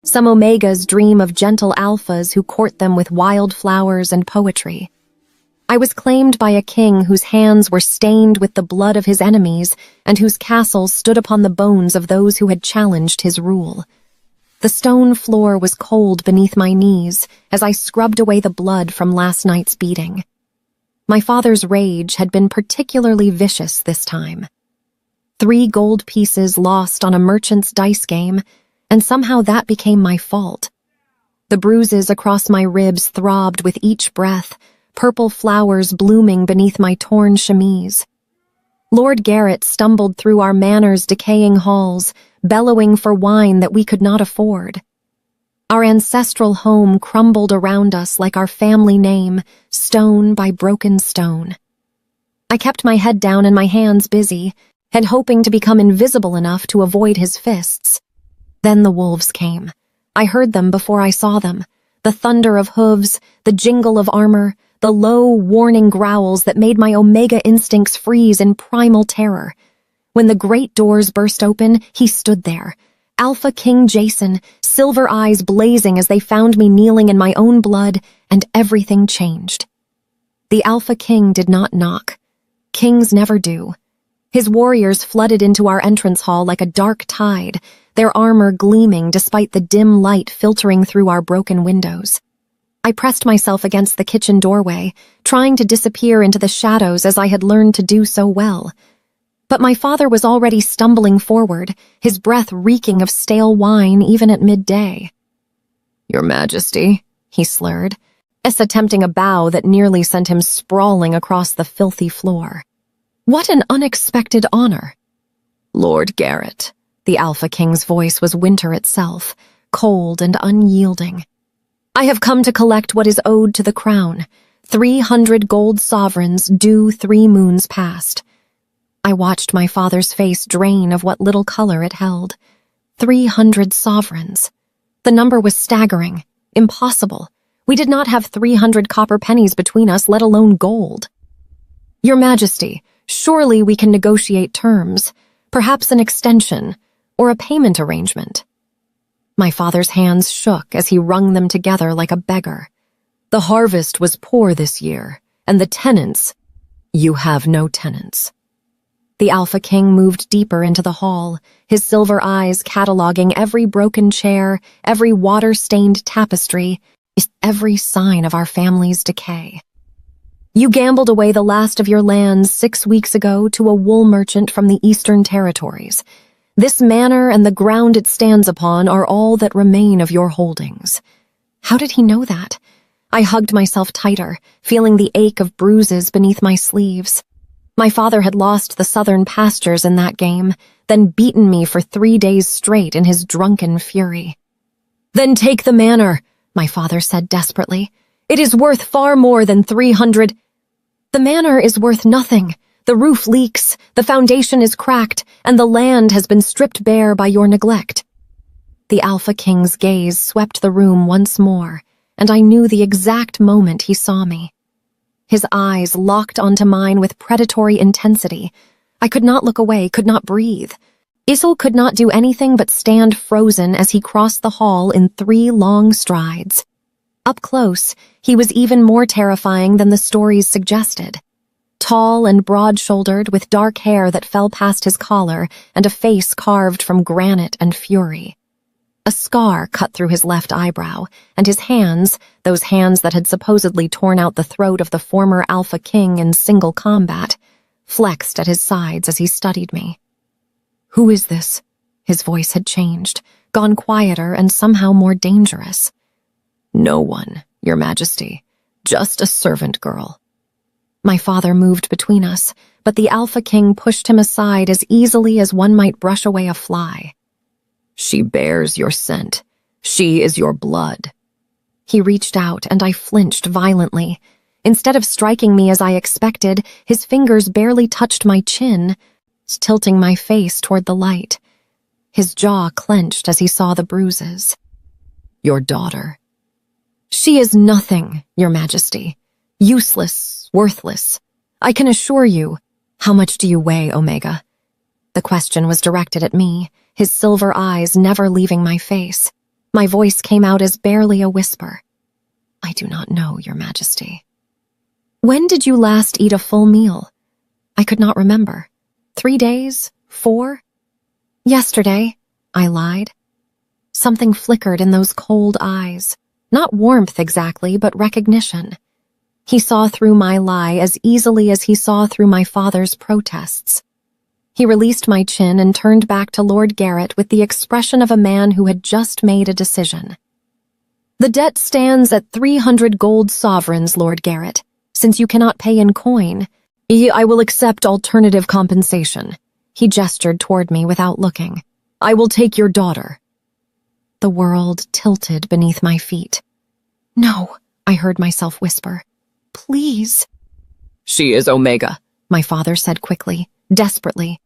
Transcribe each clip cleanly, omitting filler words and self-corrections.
Some Omegas dream of gentle alphas who court them with wild flowers and poetry. I was claimed by a king whose hands were stained with the blood of his enemies and whose castle stood upon the bones of those who had challenged his rule. The stone floor was cold beneath my knees as I scrubbed away the blood from last night's beating. My father's rage had been particularly vicious this time. 3 gold pieces lost on a merchant's dice game, and somehow that became my fault. The bruises across my ribs throbbed with each breath, purple flowers blooming beneath my torn chemise. Lord Garrett stumbled through our manor's decaying halls, bellowing for wine that we could not afford. Our ancestral home crumbled around us like our family name, stone by broken stone. I kept my head down and my hands busy, and hoping to become invisible enough to avoid his fists. Then the wolves came. I heard them before I saw them, the thunder of hooves, the jingle of armor, the low, warning growls that made my Omega instincts freeze in primal terror. When the great doors burst open, he stood there, Alpha King Jason, silver eyes blazing as they found me kneeling in my own blood, and everything changed. The Alpha King did not knock. Kings never do. His warriors flooded into our entrance hall like a dark tide, their armor gleaming despite the dim light filtering through our broken windows. I pressed myself against the kitchen doorway, trying to disappear into the shadows as I had learned to do so well. But my father was already stumbling forward, his breath reeking of stale wine even at midday. "Your Majesty," he slurred, attempting a bow that nearly sent him sprawling across the filthy floor. What an unexpected honor. "Lord Garrett." The Alpha King's voice was winter itself, cold and unyielding. "I have come to collect what is owed to the crown, 300 gold sovereigns due 3 moons past." I watched my father's face drain of what little color it held. 300 sovereigns. The number was staggering, impossible. We did not have 300 copper pennies between us, let alone gold. "Your Majesty, surely we can negotiate terms, perhaps an extension, or a payment arrangement." My father's hands shook as he wrung them together like a beggar. "The harvest was poor this year, and the tenants—" "You have no tenants." The Alpha King moved deeper into the hall, his silver eyes cataloging every broken chair, every water-stained tapestry, every sign of our family's decay. "You gambled away the last of your lands 6 weeks ago to a wool merchant from the Eastern Territories. This manor and the ground it stands upon are all that remain of your holdings." How did he know that? I hugged myself tighter, feeling the ache of bruises beneath my sleeves. My father had lost the southern pastures in that game, then beaten me for 3 days straight in his drunken fury. "Then take the manor," my father said desperately. "It is worth far more than 300. "The manor is worth nothing. The roof leaks, the foundation is cracked, and the land has been stripped bare by your neglect." The Alpha King's gaze swept the room once more, and I knew the exact moment he saw me. His eyes locked onto mine with predatory intensity. I could not look away, could not breathe. Isel could not do anything but stand frozen as he crossed the hall in 3 long strides. Up close, he was even more terrifying than the stories suggested. Tall and broad-shouldered, with dark hair that fell past his collar and a face carved from granite and fury. A scar cut through his left eyebrow, and his hands, those hands that had supposedly torn out the throat of the former Alpha King in single combat, flexed at his sides as he studied me. "Who is this?" His voice had changed, gone quieter and somehow more dangerous. "No one, Your Majesty. Just a servant girl." My father moved between us, but the Alpha King pushed him aside as easily as one might brush away a fly. "She bears your scent. She is your blood." He reached out, and I flinched violently. Instead of striking me as I expected, his fingers barely touched my chin, tilting my face toward the light. His jaw clenched as he saw the bruises. "Your daughter." "She is nothing, Your Majesty. Useless, worthless. I can assure you—" "How much do you weigh, Omega?" The question was directed at me, his silver eyes never leaving my face. My voice came out as barely a whisper. "I do not know, Your Majesty." "When did you last eat a full meal?" I could not remember. 3 days? 4? "Yesterday," I lied. Something flickered in those cold eyes. Not warmth exactly, but recognition. He saw through my lie as easily as he saw through my father's protests. He released my chin and turned back to Lord Garrett with the expression of a man who had just made a decision. "The debt stands at 300 gold sovereigns, Lord Garrett. Since you cannot pay in coin, I will accept alternative compensation." He gestured toward me without looking. "I will take your daughter." The world tilted beneath my feet. "No," I heard myself whisper. "Please." "She is Omega," my father said quickly, desperately.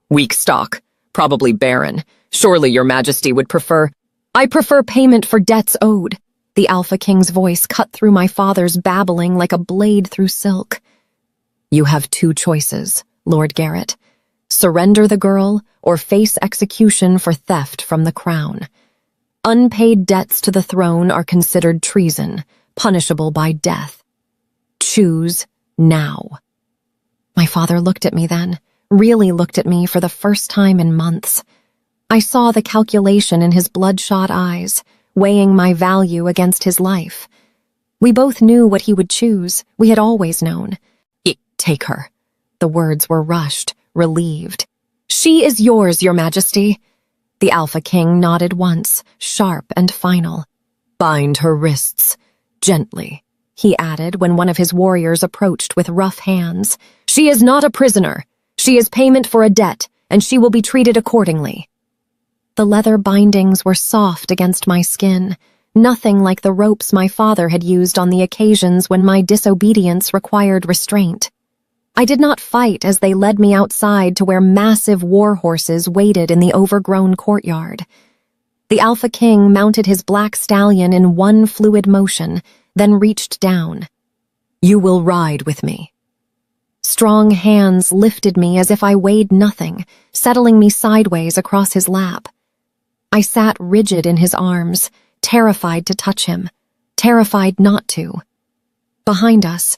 "Weak stock, probably barren. Surely Your Majesty would prefer—" "I prefer payment for debts owed." The Alpha King's voice cut through my father's babbling like a blade through silk. "You have 2 choices, Lord Garrett. Surrender the girl or face execution for theft from the crown. Unpaid debts to the throne are considered treason, punishable by death. Choose now." My father looked at me then, really looked at me for the first time in months. I saw the calculation in his bloodshot eyes, weighing my value against his life. We both knew what he would choose. We had always known. "Take her." The words were rushed, relieved. "She is yours, Your Majesty." The Alpha King nodded once, sharp and final. "Bind her wrists, gently," he added when one of his warriors approached with rough hands. "She is not a prisoner. She is payment for a debt, and she will be treated accordingly." The leather bindings were soft against my skin, nothing like the ropes my father had used on the occasions when my disobedience required restraint. I did not fight as they led me outside to where massive war horses waited in the overgrown courtyard. The Alpha King mounted his black stallion in one fluid motion, then reached down. "You will ride with me." Strong hands lifted me as if I weighed nothing, settling me sideways across his lap. I sat rigid in his arms, terrified to touch him, terrified not to. Behind us,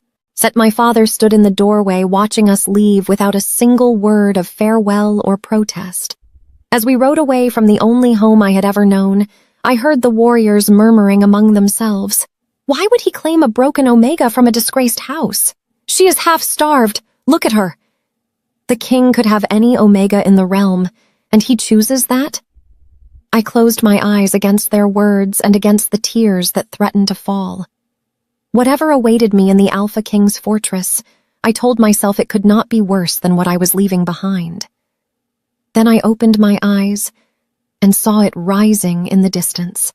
my father stood in the doorway watching us leave without a single word of farewell or protest. As we rode away from the only home I had ever known, I heard the warriors murmuring among themselves. Why would he claim a broken Omega from a disgraced house? She is half-starved. Look at her. The king could have any Omega in the realm, and he chooses that? I closed my eyes against their words and against the tears that threatened to fall. Whatever awaited me in the Alpha King's fortress, I told myself it could not be worse than what I was leaving behind. Then I opened my eyes and saw it rising in the distance.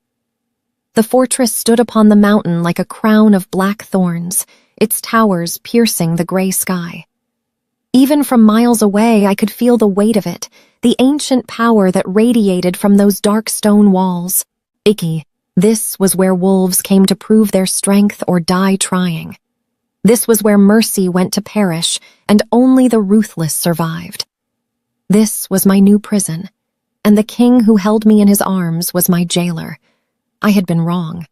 The fortress stood upon the mountain like a crown of black thorns, its towers piercing the gray sky. Even from miles away, I could feel the weight of it, the ancient power that radiated from those dark stone walls. This was where wolves came to prove their strength or die trying. This was where mercy went to perish, and only the ruthless survived. This was my new prison, and the king who held me in his arms was my jailer. I had been wrong.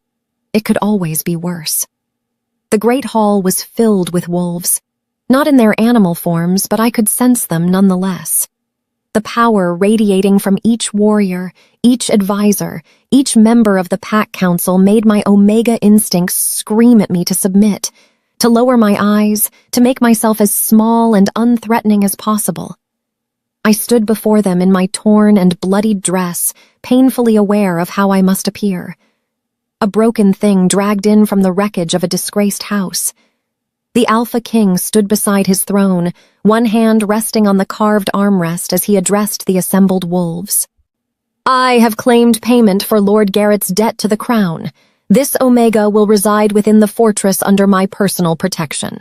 It could always be worse. The great hall was filled with wolves, not in their animal forms, but I could sense them nonetheless. The power radiating from each warrior, each advisor, each member of the pack council made my Omega instincts scream at me to submit, to lower my eyes, to make myself as small and unthreatening as possible. I stood before them in my torn and bloodied dress, painfully aware of how I must appear. A broken thing dragged in from the wreckage of a disgraced house. The Alpha King stood beside his throne, one hand resting on the carved armrest as he addressed the assembled wolves. "I have claimed payment for Lord Garrett's debt to the crown. This Omega will reside within the fortress under my personal protection."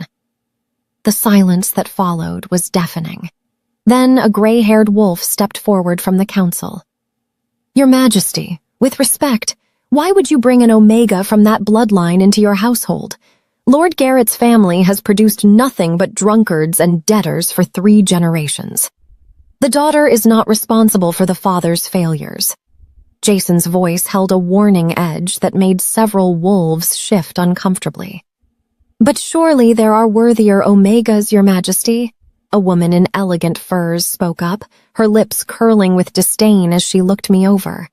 The silence that followed was deafening. Then a gray-haired wolf stepped forward from the council. "Your Majesty, with respect, why would you bring an Omega from that bloodline into your household? Lord Garrett's family has produced nothing but drunkards and debtors for 3 generations. The daughter is not responsible for the father's failures." Jason's voice held a warning edge that made several wolves shift uncomfortably. "But surely there are worthier Omegas, Your Majesty," a woman in elegant furs spoke up, her lips curling with disdain as she looked me over.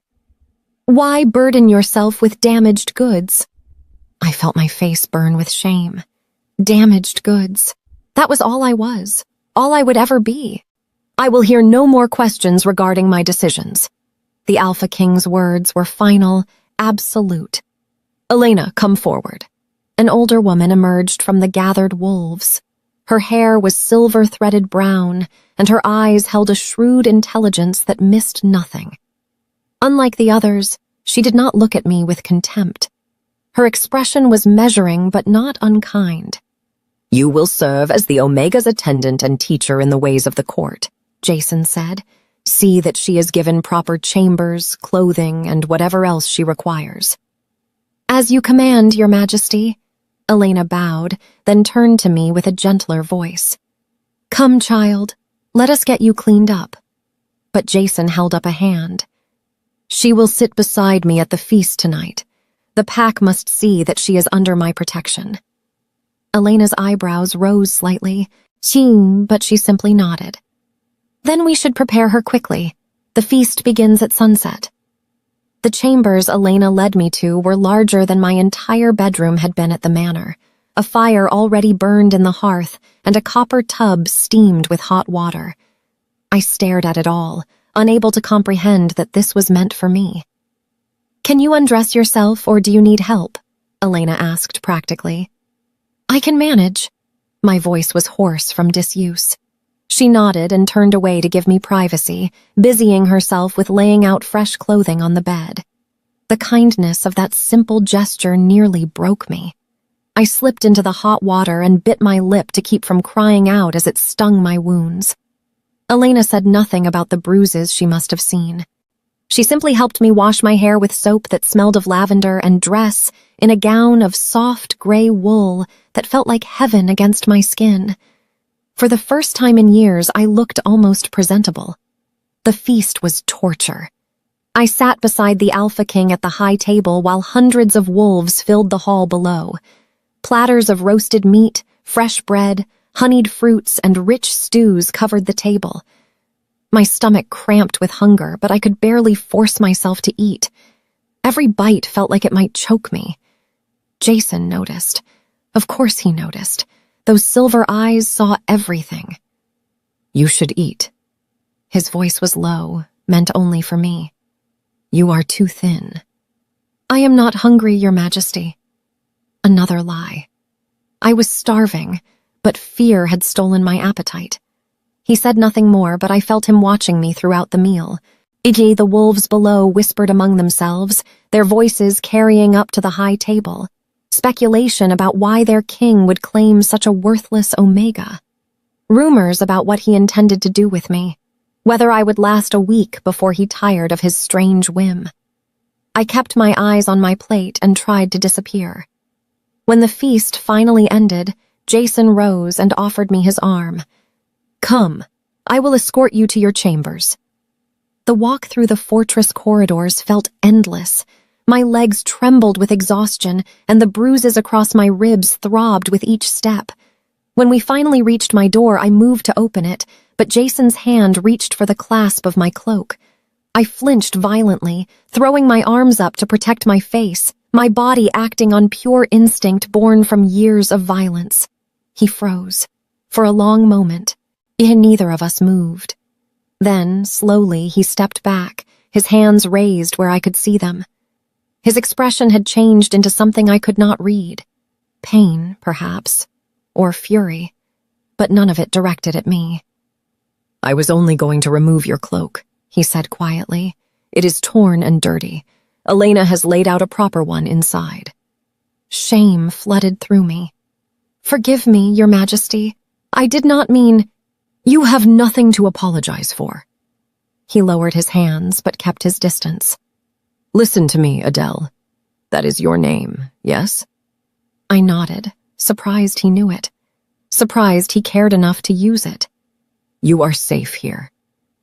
"Why burden yourself with damaged goods?" I felt my face burn with shame. Damaged goods. That was all I was, all I would ever be. "I will hear no more questions regarding my decisions." The Alpha King's words were final, absolute. "Elena, come forward." An older woman emerged from the gathered wolves. Her hair was silver-threaded brown, and her eyes held a shrewd intelligence that missed nothing. Unlike the others, she did not look at me with contempt. Her expression was measuring but not unkind. "You will serve as the Omega's attendant and teacher in the ways of the court," Jason said. "See that she is given proper chambers, clothing, and whatever else she requires." "As you command, Your Majesty." Elena bowed, then turned to me with a gentler voice. "Come, child, let us get you cleaned up." But Jason held up a hand. "She will sit beside me at the feast tonight. The pack must see that she is under my protection." Elena's eyebrows rose slightly, but she simply nodded. "Then we should prepare her quickly. The feast begins at sunset." The chambers Elena led me to were larger than my entire bedroom had been at the manor. A fire already burned in the hearth, and a copper tub steamed with hot water. I stared at it all, unable to comprehend that this was meant for me. "Can you undress yourself, or do you need help?" Elena asked practically. "I can manage." My voice was hoarse from disuse. She nodded and turned away to give me privacy, busying herself with laying out fresh clothing on the bed. The kindness of that simple gesture nearly broke me. I slipped into the hot water and bit my lip to keep from crying out as it stung my wounds. Elena said nothing about the bruises she must have seen. She simply helped me wash my hair with soap that smelled of lavender and dress in a gown of soft gray wool that felt like heaven against my skin. For the first time in years, I looked almost presentable. The feast was torture. I sat beside the Alpha King at the high table while hundreds of wolves filled the hall below. Platters of roasted meat, fresh bread, honeyed fruits, and rich stews covered the table. My stomach cramped with hunger, but I could barely force myself to eat. Every bite felt like it might choke me. Jason noticed. Of course he noticed. Those silver eyes saw everything. "You should eat." His voice was low, meant only for me. "You are too thin." "I am not hungry, Your Majesty." Another lie. I was starving, but fear had stolen my appetite. He said nothing more, but I felt him watching me throughout the meal. The wolves below whispered among themselves, their voices carrying up to the high table. Speculation about why their king would claim such a worthless Omega. Rumors about what he intended to do with me, whether I would last a week before he tired of his strange whim. I kept my eyes on my plate and tried to disappear. When the feast finally ended, Jason rose and offered me his arm. "Come, I will escort you to your chambers." The walk through the fortress corridors felt endless. My legs trembled with exhaustion, and the bruises across my ribs throbbed with each step. When we finally reached my door, I moved to open it, but Jason's hand reached for the clasp of my cloak. I flinched violently, throwing my arms up to protect my face, my body acting on pure instinct born from years of violence. He froze. For a long moment, neither of us moved. Then, slowly, he stepped back, his hands raised where I could see them. His expression had changed into something I could not read. Pain, perhaps, or fury, but none of it directed at me. "I was only going to remove your cloak," he said quietly. "It is torn and dirty. Elena has laid out a proper one inside." Shame flooded through me. "Forgive me, Your Majesty. I did not mean—" "You have nothing to apologize for." He lowered his hands but kept his distance. "Listen to me, Adele. That is your name, yes?" I nodded, surprised he knew it. Surprised he cared enough to use it. "You are safe here.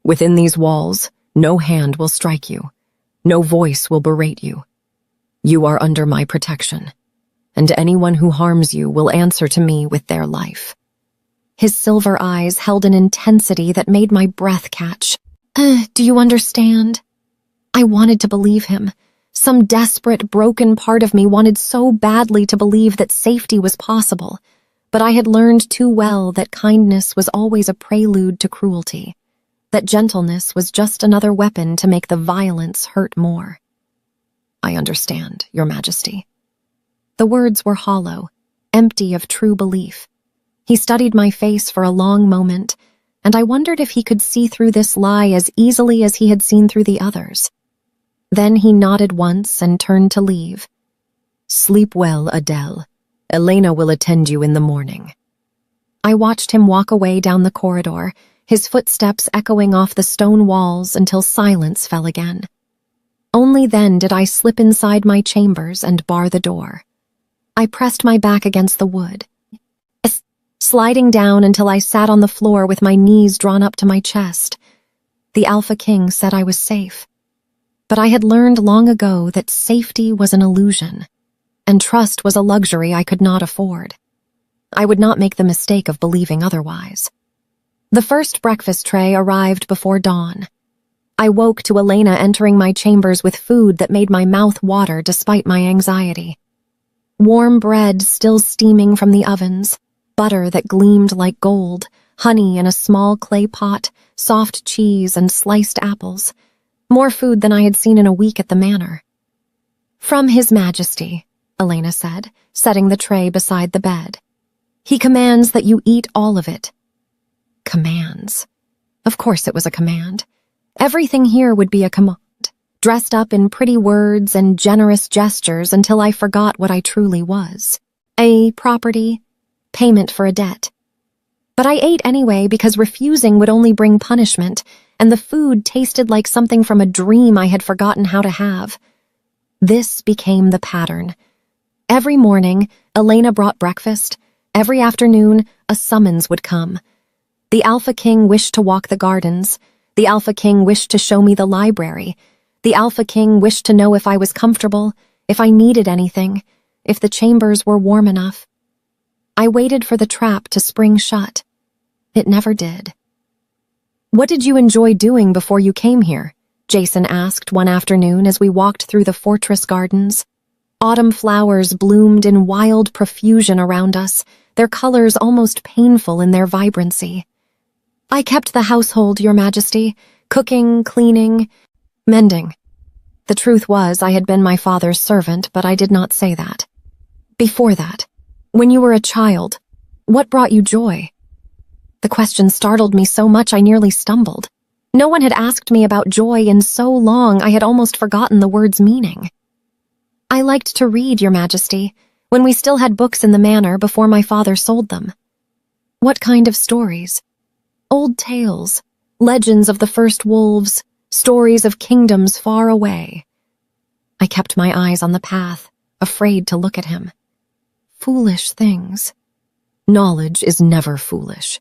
Within these walls, no hand will strike you. No voice will berate you. You are under my protection, and anyone who harms you will answer to me with their life." His silver eyes held an intensity that made my breath catch. Do you understand? I wanted to believe him. Some desperate, broken part of me wanted so badly to believe that safety was possible, but I had learned too well that kindness was always a prelude to cruelty, that gentleness was just another weapon to make the violence hurt more. "I understand, Your Majesty." The words were hollow, empty of true belief. He studied my face for a long moment, and I wondered if he could see through this lie as easily as he had seen through the others. Then he nodded once and turned to leave. "Sleep well, Adele. Elena will attend you in the morning." I watched him walk away down the corridor, his footsteps echoing off the stone walls until silence fell again. Only then did I slip inside my chambers and bar the door. I pressed my back against the wood, sliding down until I sat on the floor with my knees drawn up to my chest. The Alpha King said I was safe. But I had learned long ago that safety was an illusion, and trust was a luxury I could not afford. I would not make the mistake of believing otherwise. The first breakfast tray arrived before dawn. I woke to Elena entering my chambers with food that made my mouth water despite my anxiety. Warm bread still steaming from the ovens, butter that gleamed like gold, honey in a small clay pot, soft cheese and sliced apples. More food than I had seen in a week at the manor. "From His Majesty," Elena said, setting the tray beside the bed. "He commands that you eat all of it." Commands. Of course it was a command. Everything here would be a command, dressed up in pretty words and generous gestures until I forgot what I truly was. A property, payment for a debt. But I ate anyway because refusing would only bring punishment, and the food tasted like something from a dream I had forgotten how to have. This became the pattern. Every morning, Elena brought breakfast. Every afternoon, a summons would come. The Alpha King wished to walk the gardens. The Alpha King wished to show me the library. The Alpha King wished to know if I was comfortable, if I needed anything, if the chambers were warm enough. I waited for the trap to spring shut. It never did. "What did you enjoy doing before you came here?" Jason asked one afternoon as we walked through the fortress gardens. Autumn flowers bloomed in wild profusion around us, their colors almost painful in their vibrancy. "I kept the household, Your Majesty, cooking, cleaning, mending." The truth was I had been my father's servant, but I did not say that. "Before that, when you were a child, what brought you joy?" The question startled me so much I nearly stumbled. No one had asked me about joy in so long I had almost forgotten the word's meaning. "I liked to read, Your Majesty, when we still had books in the manor before my father sold them." "What kind of stories?" "Old tales, legends of the first wolves, stories of kingdoms far away." I kept my eyes on the path, afraid to look at him. "Foolish things." "Knowledge is never foolish."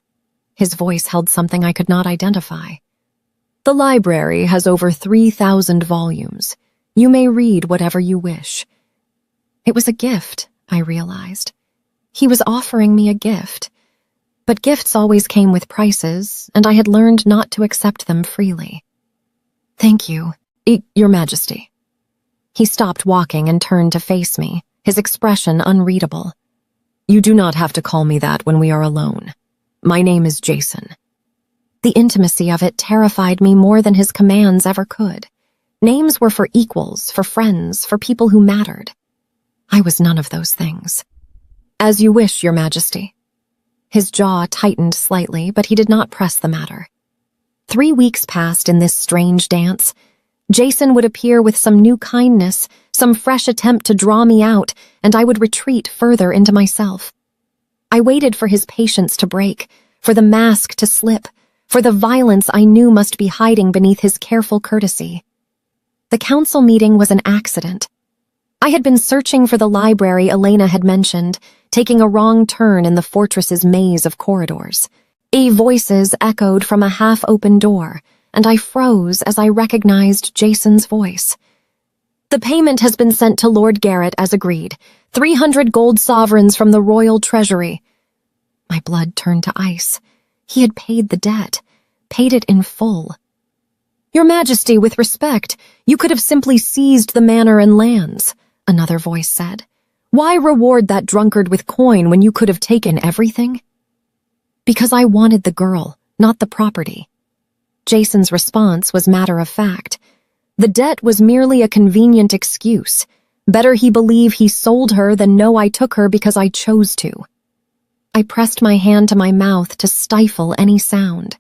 His voice held something I could not identify. "The library has over 3,000 volumes. You may read whatever you wish." It was a gift, I realized. He was offering me a gift. But gifts always came with prices, and I had learned not to accept them freely. "Thank you." Your Majesty." He stopped walking and turned to face me, his expression unreadable. "You do not have to call me that when we are alone. My name is Jason." The intimacy of it terrified me more than his commands ever could. Names were for equals, for friends, for people who mattered. I was none of those things. "As you wish, Your Majesty." His jaw tightened slightly, but he did not press the matter. 3 weeks passed in this strange dance. Jason would appear with some new kindness, some fresh attempt to draw me out, and I would retreat further into myself. I waited for his patience to break, for the mask to slip, for the violence I knew must be hiding beneath his careful courtesy. The council meeting was an accident. I had been searching for the library Elena had mentioned, taking a wrong turn in the fortress's maze of corridors. Voices echoed from a half-open door, and I froze as I recognized Jason's voice. The payment has been sent to Lord Garrett as agreed. 300 gold sovereigns from the royal treasury. My blood turned to ice. He had paid the debt, paid it in full. Your Majesty, with respect, you could have simply seized the manor and lands, another voice said. Why reward that drunkard with coin when you could have taken everything? Because I wanted the girl, not the property. Jason's response was matter of fact. The debt was merely a convenient excuse. Better he believe he sold her than know I took her because I chose to. I pressed my hand to my mouth to stifle any sound.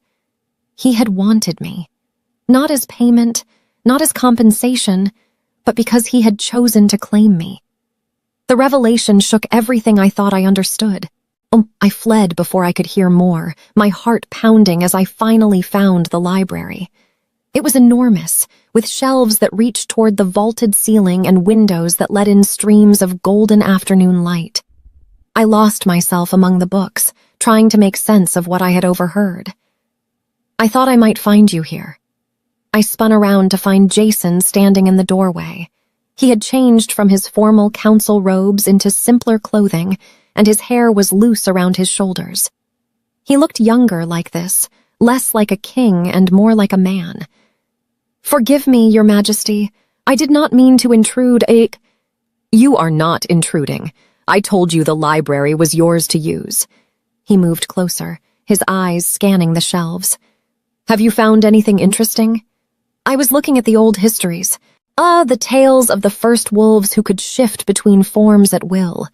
He had wanted me. Not as payment, not as compensation, but because he had chosen to claim me. The revelation shook everything I thought I understood. I fled before I could hear more, my heart pounding as I finally found the library. It was enormous, with shelves that reached toward the vaulted ceiling and windows that let in streams of golden afternoon light. I lost myself among the books, trying to make sense of what I had overheard. I thought I might find you here. I spun around to find Jason standing in the doorway. He had changed from his formal council robes into simpler clothing, and his hair was loose around his shoulders. He looked younger like this, less like a king and more like a man. Forgive me, Your Majesty. I did not mean to intrude. You are not intruding. I told you the library was yours to use. He moved closer, his eyes scanning the shelves. Have you found anything interesting? I was looking at the old histories. The tales of the first wolves who could shift between forms at will.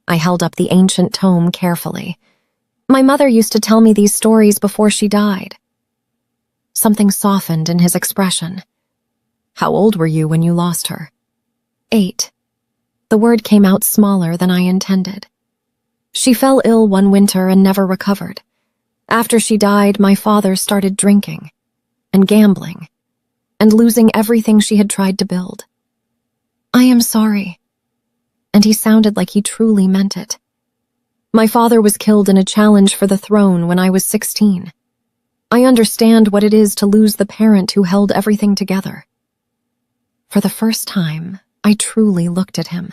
I held up the ancient tome carefully. My mother used to tell me these stories before she died. Something softened in his expression. How old were you when you lost her? 8. The word came out smaller than I intended. She fell ill one winter and never recovered. After she died, my father started drinking and gambling and losing everything she had tried to build. I am sorry. And he sounded like he truly meant it. My father was killed in a challenge for the throne when I was 16. I understand what it is to lose the parent who held everything together. For the first time, I truly looked at him.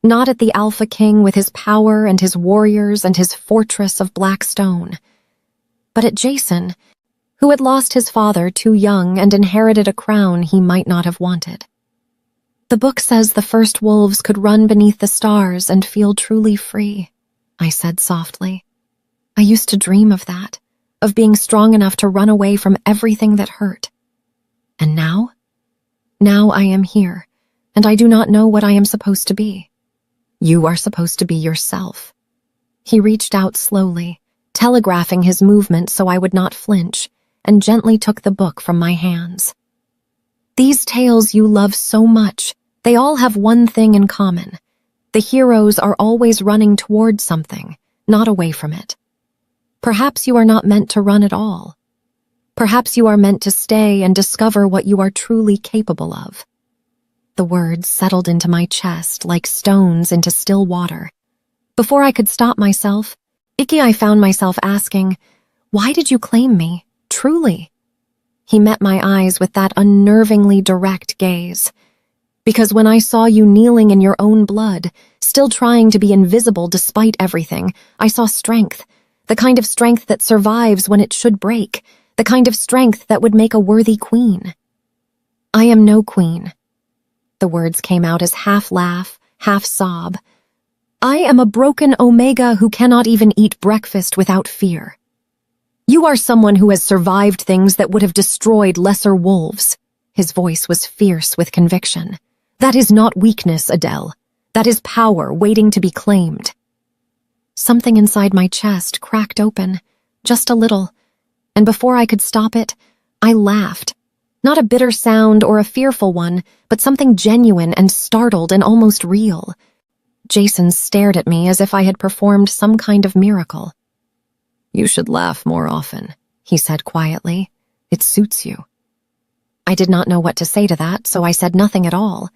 Not at the Alpha King with his power and his warriors and his fortress of black stone, but at Jason, who had lost his father too young and inherited a crown he might not have wanted. The book says the first wolves could run beneath the stars and feel truly free, I said softly. I used to dream of that, of being strong enough to run away from everything that hurt. And now? Now I am here, and I do not know what I am supposed to be. You are supposed to be yourself. He reached out slowly, telegraphing his movement so I would not flinch, and gently took the book from my hands. These tales you love so much, they all have one thing in common. The heroes are always running toward something, not away from it. Perhaps you are not meant to run at all. Perhaps you are meant to stay and discover what you are truly capable of. The words settled into my chest like stones into still water. Before I could stop myself, I found myself asking, why did you claim me, truly? He met my eyes with that unnervingly direct gaze. Because when I saw you kneeling in your own blood, still trying to be invisible despite everything, I saw strength, the kind of strength that survives when it should break, the kind of strength that would make a worthy queen. I am no queen. The words came out as half laugh, half sob. I am a broken Omega who cannot even eat breakfast without fear. You are someone who has survived things that would have destroyed lesser wolves. His voice was fierce with conviction. That is not weakness, Adele. That is power waiting to be claimed. Something inside my chest cracked open, just a little, and before I could stop it, I laughed. Not a bitter sound or a fearful one, but something genuine and startled and almost real. Jason stared at me as if I had performed some kind of miracle. You should laugh more often, he said quietly. It suits you. I did not know what to say to that, so I said nothing at all.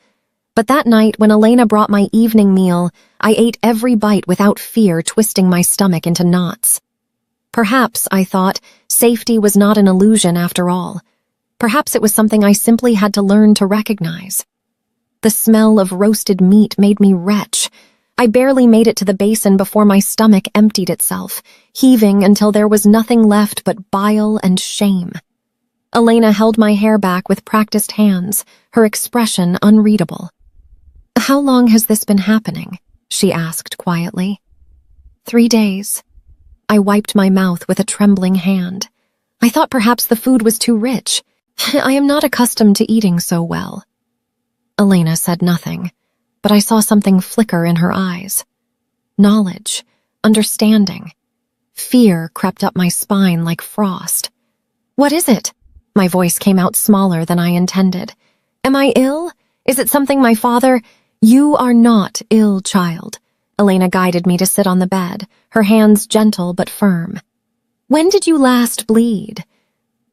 But that night, when Elena brought my evening meal, I ate every bite without fear, twisting my stomach into knots. Perhaps, I thought, safety was not an illusion after all. Perhaps it was something I simply had to learn to recognize. The smell of roasted meat made me retch. I barely made it to the basin before my stomach emptied itself, heaving until there was nothing left but bile and shame. Elena held my hair back with practiced hands, her expression unreadable. "How long has this been happening?" she asked quietly. 3 days. I wiped my mouth with a trembling hand. I thought perhaps the food was too rich. I am not accustomed to eating so well. Elena said nothing, but I saw something flicker in her eyes. Knowledge, understanding. Fear crept up my spine like frost. "What is it?" My voice came out smaller than I intended. "Am I ill? Is it something my father—" "You are not ill, child." Elena guided me to sit on the bed, her hands gentle but firm. "When did you last bleed?"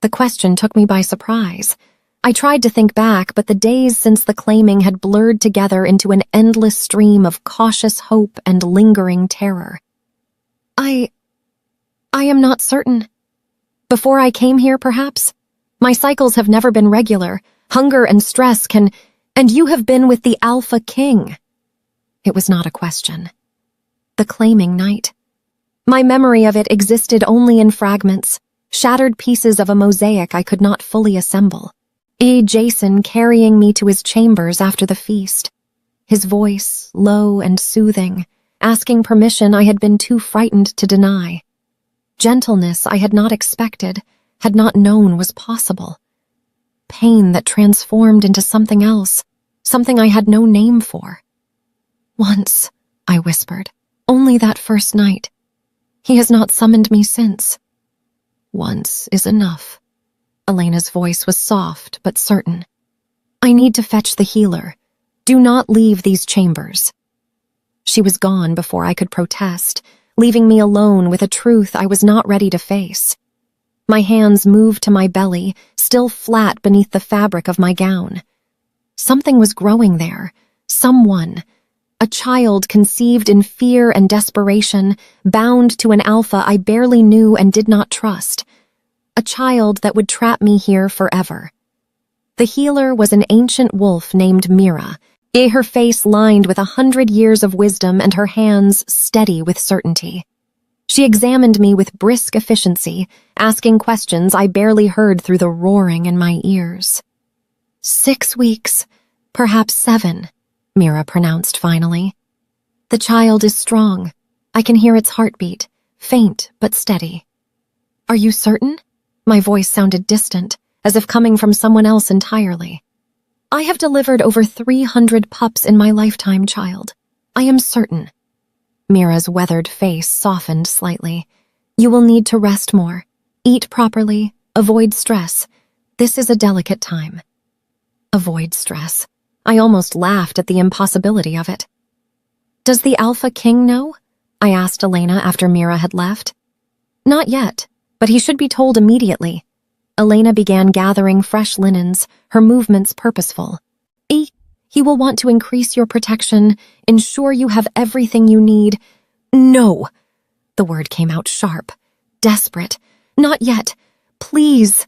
The question took me by surprise. I tried to think back, but the days since the claiming had blurred together into an endless stream of cautious hope and lingering terror. I am not certain. Before I came here, perhaps? My cycles have never been regular. Hunger and stress can— And you have been with the Alpha King. It was not a question. The claiming night. My memory of it existed only in fragments, shattered pieces of a mosaic I could not fully assemble. Jason carrying me to his chambers after the feast. His voice, low and soothing, asking permission I had been too frightened to deny. Gentleness I had not expected, had not known was possible. Pain that transformed into something else, something I had no name for. "Once," I whispered, "only that first night. He has not summoned me since." "Once is enough." Elena's voice was soft but certain. "I need to fetch the healer. Do not leave these chambers." She was gone before I could protest, leaving me alone with a truth I was not ready to face. My hands moved to my belly, still flat beneath the fabric of my gown. Something was growing there. Someone. A child conceived in fear and desperation, bound to an alpha I barely knew and did not trust. A child that would trap me here forever. The healer was an ancient wolf named Mira, her face lined with 100 years of wisdom and her hands steady with certainty. She examined me with brisk efficiency, asking questions I barely heard through the roaring in my ears. 6 weeks, perhaps 7, Mira pronounced finally. "The child is strong. I can hear its heartbeat, faint but steady." "Are you certain?" My voice sounded distant, as if coming from someone else entirely. "I have delivered over 300 pups in my lifetime, child. I am certain." Mira's weathered face softened slightly. "You will need to rest more. Eat properly. Avoid stress. This is a delicate time." Avoid stress. I almost laughed at the impossibility of it. "Does the Alpha King know?" I asked Elena after Mira had left. "Not yet, but he should be told immediately." Elena began gathering fresh linens, her movements purposeful. He will want to increase your protection, ensure you have everything you need." "No!" The word came out sharp, desperate. "Not yet. Please."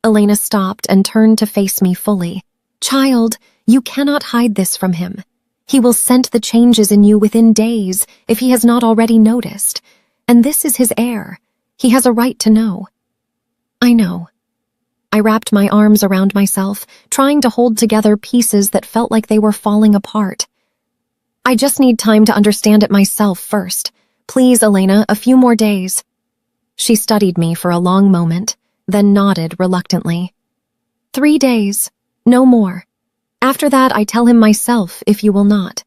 Elena stopped and turned to face me fully. "Child, you cannot hide this from him. He will scent the changes in you within days if he has not already noticed. And this is his heir. He has a right to know." "I know." I wrapped my arms around myself, trying to hold together pieces that felt like they were falling apart. "I just need time to understand it myself first. Please, Elena, a few more days." She studied me for a long moment, then nodded reluctantly. 3 days, no more. After that, I tell him myself if you will not."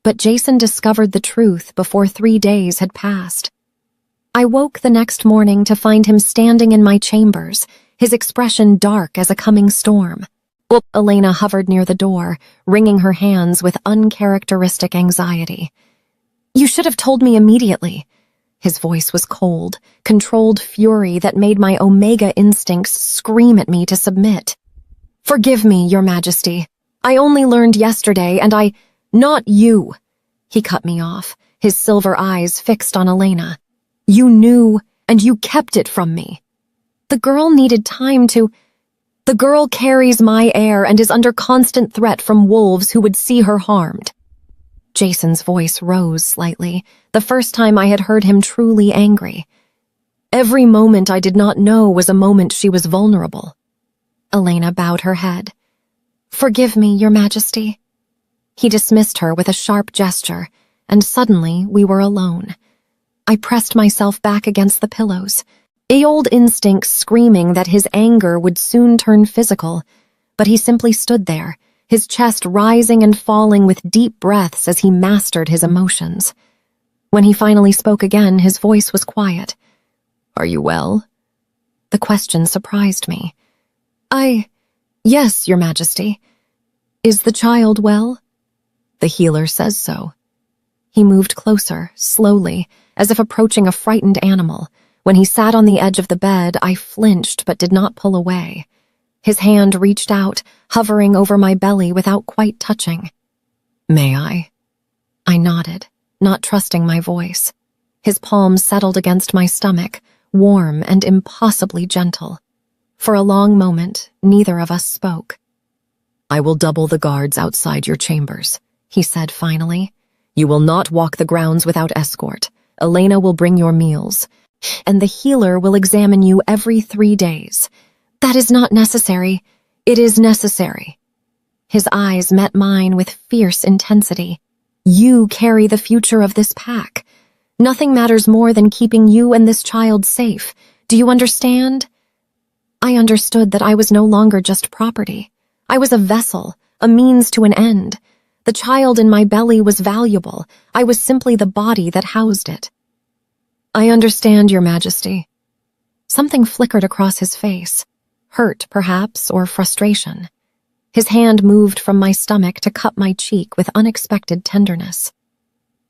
But Jason discovered the truth before 3 days had passed. I woke the next morning to find him standing in my chambers, his expression dark as a coming storm. Elena hovered near the door, wringing her hands with uncharacteristic anxiety. "You should have told me immediately." His voice was cold, controlled fury that made my Omega instincts scream at me to submit. "Forgive me, Your Majesty. I only learned yesterday, and I— Not you." He cut me off, his silver eyes fixed on Elena. "You knew, and you kept it from me." The girl needed time to— The girl carries my heir and is under constant threat from wolves who would see her harmed." Jason's voice rose slightly, the first time I had heard him truly angry. Every moment I did not know was a moment she was vulnerable. Elena bowed her head. "Forgive me, Your Majesty." He dismissed her with a sharp gesture, and suddenly we were alone. I pressed myself back against the pillows, the old instincts screaming that his anger would soon turn physical, but he simply stood there, his chest rising and falling with deep breaths as he mastered his emotions. When he finally spoke again, his voice was quiet. "Are you well?" The question surprised me. Yes, Your Majesty." "Is the child well?" "The healer says so." He moved closer, slowly, as if approaching a frightened animal. When he sat on the edge of the bed, I flinched but did not pull away. His hand reached out, hovering over my belly without quite touching. "May I?" I nodded, not trusting my voice. His palms settled against my stomach, warm and impossibly gentle. For a long moment, neither of us spoke. "I will double the guards outside your chambers," he said finally. "You will not walk the grounds without escort. Elena will bring your meals, and the healer will examine you every 3 days. "That is not necessary." "It is necessary." His eyes met mine with fierce intensity. "You carry the future of this pack. Nothing matters more than keeping you and this child safe. Do you understand?" I understood that I was no longer just property. I was a vessel, a means to an end. The child in my belly was valuable. I was simply the body that housed it. "I understand, Your Majesty." Something flickered across his face. Hurt, perhaps, or frustration. His hand moved from my stomach to cup my cheek with unexpected tenderness.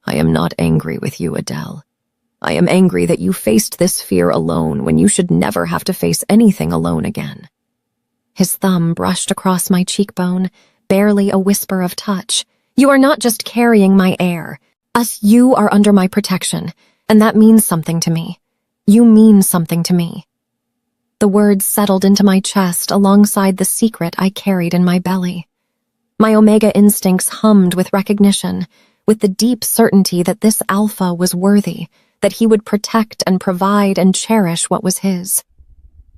"I am not angry with you, Adele. I am angry that you faced this fear alone when you should never have to face anything alone again." His thumb brushed across my cheekbone, barely a whisper of touch. "You are not just carrying my heir. You are under my protection, and that means something to me. You mean something to me." The words settled into my chest alongside the secret I carried in my belly. My Omega instincts hummed with recognition, with the deep certainty that this Alpha was worthy, that he would protect and provide and cherish what was his.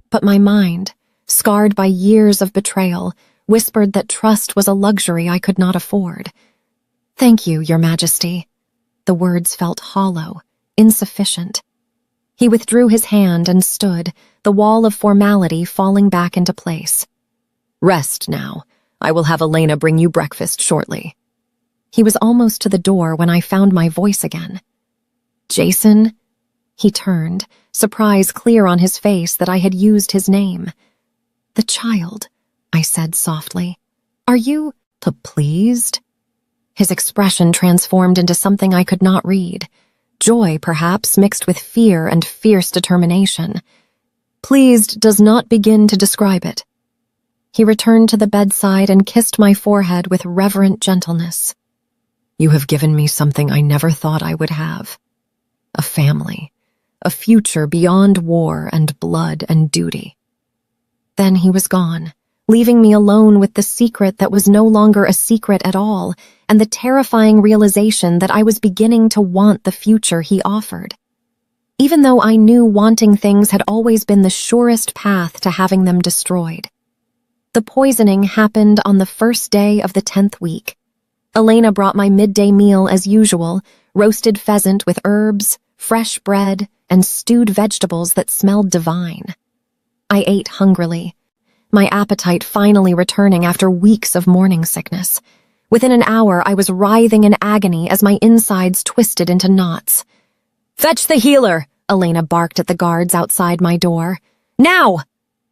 But my mind, scarred by years of betrayal, whispered that trust was a luxury I could not afford. "Thank you, Your Majesty." The words felt hollow, insufficient. He withdrew his hand and stood, the wall of formality falling back into place. "Rest now. I will have Elena bring you breakfast shortly." He was almost to the door when I found my voice again. "Jason?" He turned, surprise clear on his face that I had used his name. "The child," I said softly. "Are you pleased?" His expression transformed into something I could not read. Joy, perhaps, mixed with fear and fierce determination. "Pleased does not begin to describe it." He returned to the bedside and kissed my forehead with reverent gentleness. "You have given me something I never thought I would have. A family, a future beyond war and blood and duty." Then he was gone, leaving me alone with the secret that was no longer a secret at all, and the terrifying realization that I was beginning to want the future he offered. Even though I knew wanting things had always been the surest path to having them destroyed. The poisoning happened on the first day of the 10th week. Elena brought my midday meal as usual, roasted pheasant with herbs, fresh bread, and stewed vegetables that smelled divine. I ate hungrily, my appetite finally returning after weeks of morning sickness. Within an hour, I was writhing in agony as my insides twisted into knots. "Fetch the healer!" Elena barked at the guards outside my door. "Now!"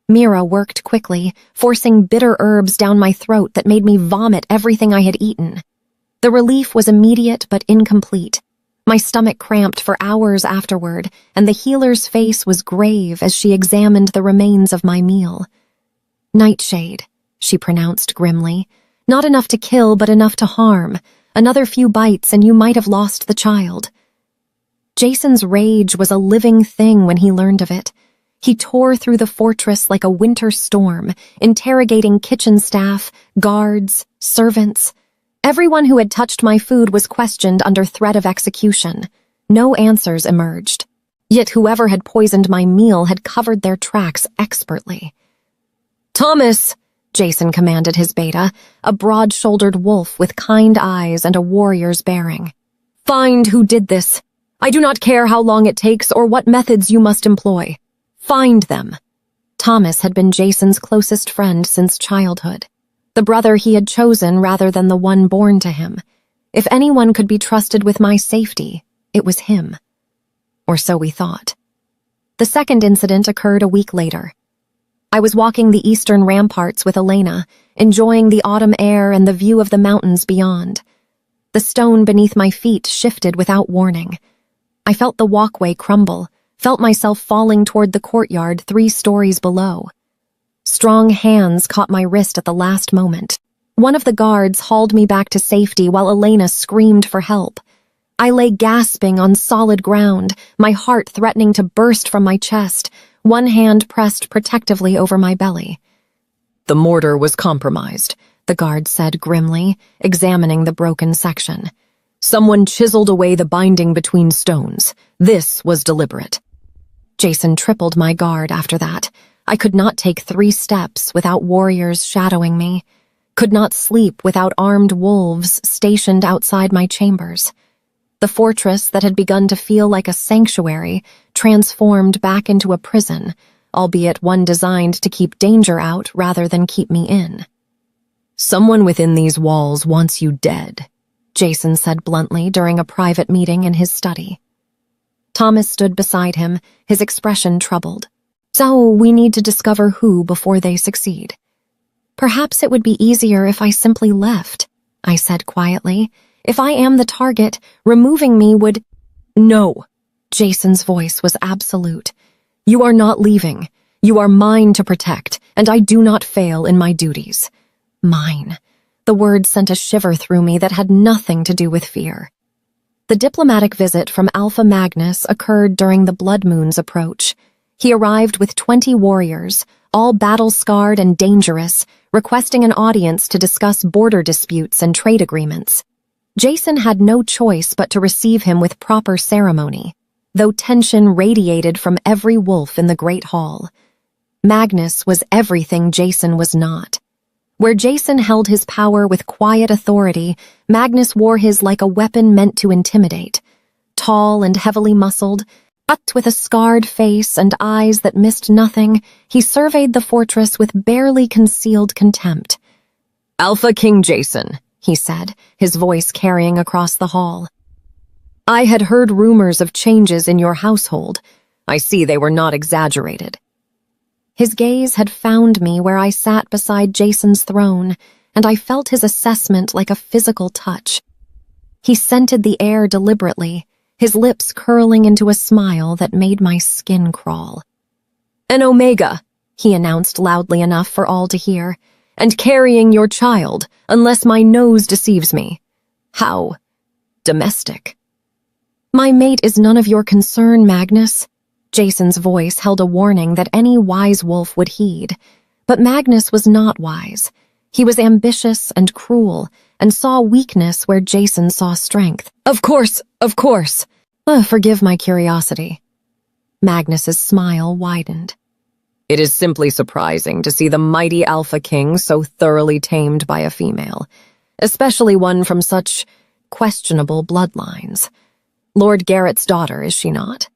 Mira worked quickly, forcing bitter herbs down my throat that made me vomit everything I had eaten. The relief was immediate but incomplete. My stomach cramped for hours afterward, and the healer's face was grave as she examined the remains of my meal. "Nightshade," she pronounced grimly. "Not enough to kill, but enough to harm. Another few bites and you might have lost the child." Jason's rage was a living thing when he learned of it. He tore through the fortress like a winter storm, interrogating kitchen staff, guards, servants. Everyone who had touched my food was questioned under threat of execution. No answers emerged. Yet whoever had poisoned my meal had covered their tracks expertly. "Thomas!" Jason commanded his beta, a broad-shouldered wolf with kind eyes and a warrior's bearing. "Find who did this. I do not care how long it takes or what methods you must employ. Find them." Thomas had been Jason's closest friend since childhood, the brother he had chosen rather than the one born to him. If anyone could be trusted with my safety, it was him. Or so we thought. The second incident occurred a week later. I was walking the eastern ramparts with Elena, enjoying the autumn air and the view of the mountains beyond. The stone beneath my feet shifted without warning. I felt the walkway crumble, felt myself falling toward the courtyard 3 stories below. Strong hands caught my wrist at the last moment. One of the guards hauled me back to safety while Elena screamed for help. I lay gasping on solid ground, my heart threatening to burst from my chest, one hand pressed protectively over my belly. "The mortar was compromised," the guard said grimly, examining the broken section. "Someone chiseled away the binding between stones. This was deliberate." Jason tripled my guard after that. I could not take 3 steps without warriors shadowing me, could not sleep without armed wolves stationed outside my chambers. The fortress that had begun to feel like a sanctuary transformed back into a prison, albeit one designed to keep danger out rather than keep me in. "Someone within these walls wants you dead," Jason said bluntly during a private meeting in his study. Thomas stood beside him, his expression troubled. "So we need to discover who before they succeed." "Perhaps it would be easier if I simply left," I said quietly. "If I am the target, removing me would—" "No." Jason's voice was absolute. "You are not leaving. You are mine to protect, and I do not fail in my duties." Mine. The word sent a shiver through me that had nothing to do with fear. The diplomatic visit from Alpha Magnus occurred during the blood moon's approach. He arrived with 20 warriors, all battle-scarred and dangerous, requesting an audience to discuss border disputes and trade agreements. Jason had no choice but to receive him with proper ceremony, though tension radiated from every wolf in the Great Hall. Magnus was everything Jason was not. Where Jason held his power with quiet authority, Magnus wore his like a weapon meant to intimidate. Tall and heavily muscled, but with a scarred face and eyes that missed nothing, he surveyed the fortress with barely concealed contempt. "Alpha King Jason," he said, his voice carrying across the hall. "I had heard rumors of changes in your household. I see they were not exaggerated." His gaze had found me where I sat beside Jason's throne, and I felt his assessment like a physical touch. He scented the air deliberately, his lips curling into a smile that made my skin crawl. "An Omega," he announced loudly enough for all to hear, "and carrying your child, unless my nose deceives me. How domestic." "My mate is none of your concern, Magnus." Jason's voice held a warning that any wise wolf would heed. But Magnus was not wise. He was ambitious and cruel, and saw weakness where Jason saw strength. Of course. Forgive my curiosity." Magnus's smile widened. "It is simply surprising to see the mighty Alpha King so thoroughly tamed by a female, especially one from such questionable bloodlines. Lord Garrett's daughter, is she not?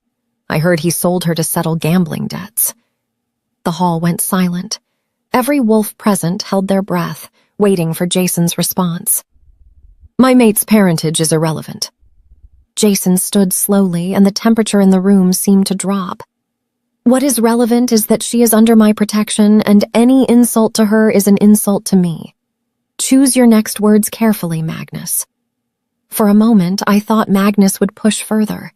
I heard he sold her to settle gambling debts." The hall went silent. Every wolf present held their breath, waiting for Jason's response. "My mate's parentage is irrelevant." Jason stood slowly, and the temperature in the room seemed to drop. "What is relevant is that she is under my protection, and any insult to her is an insult to me. Choose your next words carefully, Magnus." For a moment, I thought Magnus would push further.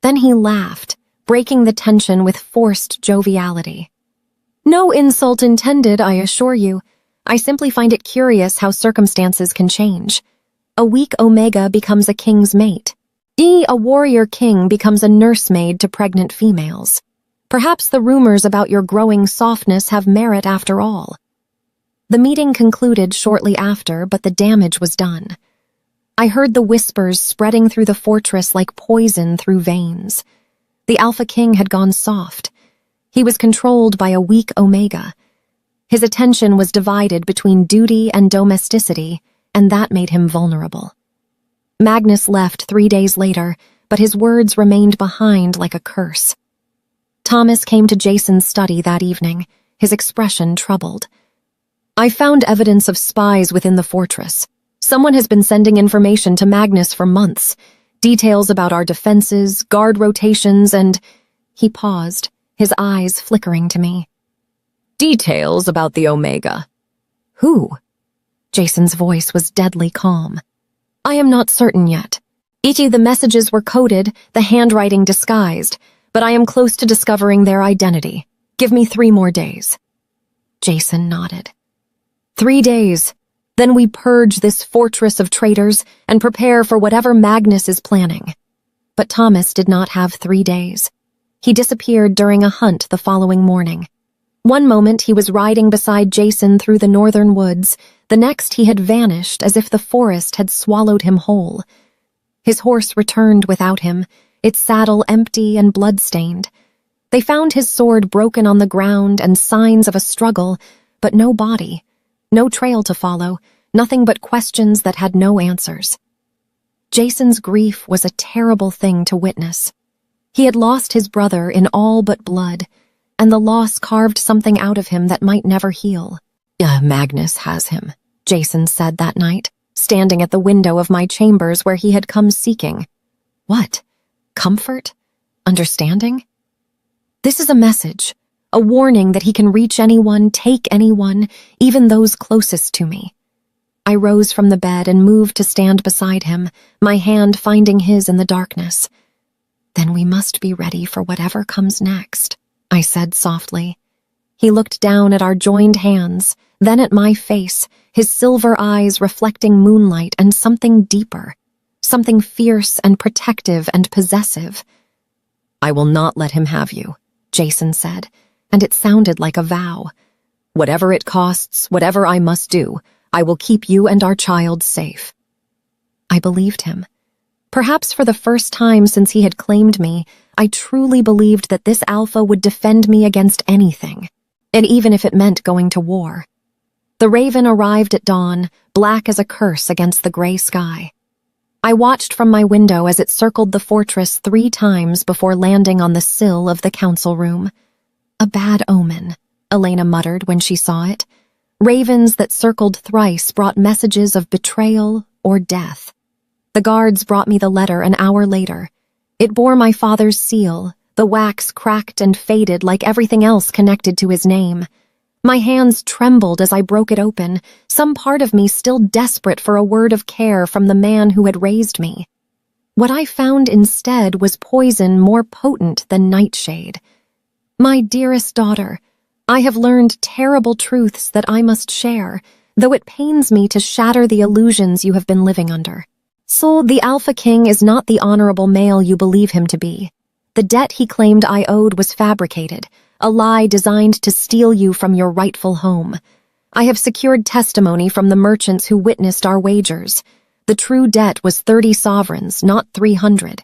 Then he laughed, breaking the tension with forced joviality. "No insult intended, I assure you. I simply find it curious how circumstances can change. A weak Omega becomes a king's mate. A warrior king becomes a nursemaid to pregnant females. Perhaps the rumors about your growing softness have merit after all. The meeting concluded shortly after, but the damage was done. I heard the whispers spreading through the fortress like poison through veins. The Alpha King had gone soft. He was controlled by a weak Omega. His attention was divided between duty and domesticity, and that made him vulnerable. Magnus left 3 days later, but his words remained behind like a curse. Thomas came to Jason's study that evening, his expression troubled. I found evidence of spies within the fortress. Someone has been sending information to Magnus for months. Details about our defenses, guard rotations, and... He paused, his eyes flickering to me. Details about the Omega. Who? Jason's voice was deadly calm. I am not certain yet. The messages were coded, the handwriting disguised, but I am close to discovering their identity. Give me 3 more days. Jason nodded. 3 days. Then we purge this fortress of traitors and prepare for whatever Magnus is planning. But Thomas did not have 3 days. He disappeared during a hunt the following morning. One moment he was riding beside Jason through the northern woods, the next he had vanished as if the forest had swallowed him whole. His horse returned without him, its saddle empty and blood-stained. They found his sword broken on the ground and signs of a struggle, but no body, no trail to follow, nothing but questions that had no answers. Jason's grief was a terrible thing to witness. He had lost his brother in all but blood, and the loss carved something out of him that might never heal. Magnus has him, Jason said that night, standing at the window of my chambers where he had come seeking. What? Comfort? Understanding? This is a message, a warning that he can reach anyone, take anyone, even those closest to me. I rose from the bed and moved to stand beside him, my hand finding his in the darkness. Then we must be ready for whatever comes next, I said softly. He looked down at our joined hands, then at my face, his silver eyes reflecting moonlight and something deeper, something fierce and protective and possessive. I will not let him have you, Jason said, and it sounded like a vow. Whatever it costs, whatever I must do, I will keep you and our child safe. I believed him. Perhaps for the first time since he had claimed me, I truly believed that this Alpha would defend me against anything, and even if it meant going to war. The Raven arrived at dawn, black as a curse against the gray sky. I watched from my window as it circled the fortress 3 times before landing on the sill of the council room. A bad omen, Elena muttered when she saw it. Ravens that circled thrice brought messages of betrayal or death. The guards brought me the letter an hour later. It bore my father's seal, the wax cracked and faded like everything else connected to his name. My hands trembled as I broke it open, some part of me still desperate for a word of care from the man who had raised me. What I found instead was poison more potent than nightshade. My dearest daughter, I have learned terrible truths that I must share, though it pains me to shatter the illusions you have been living under. So the Alpha King is not the honorable male you believe him to be. The debt he claimed I owed was fabricated, a lie designed to steal you from your rightful home. I have secured testimony from the merchants who witnessed our wagers. The true debt was 30 sovereigns, not 300.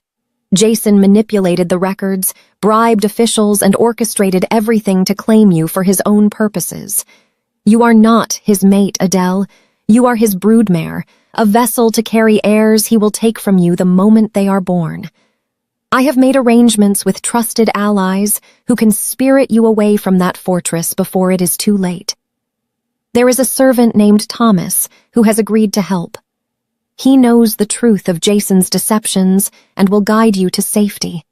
Jason manipulated the records, bribed officials, and orchestrated everything to claim you for his own purposes. You are not his mate, Adele. You are his broodmare, a vessel to carry heirs he will take from you the moment they are born. I have made arrangements with trusted allies who can spirit you away from that fortress before it is too late. There is a servant named Thomas who has agreed to help. He knows the truth of Jason's deceptions and will guide you to safety.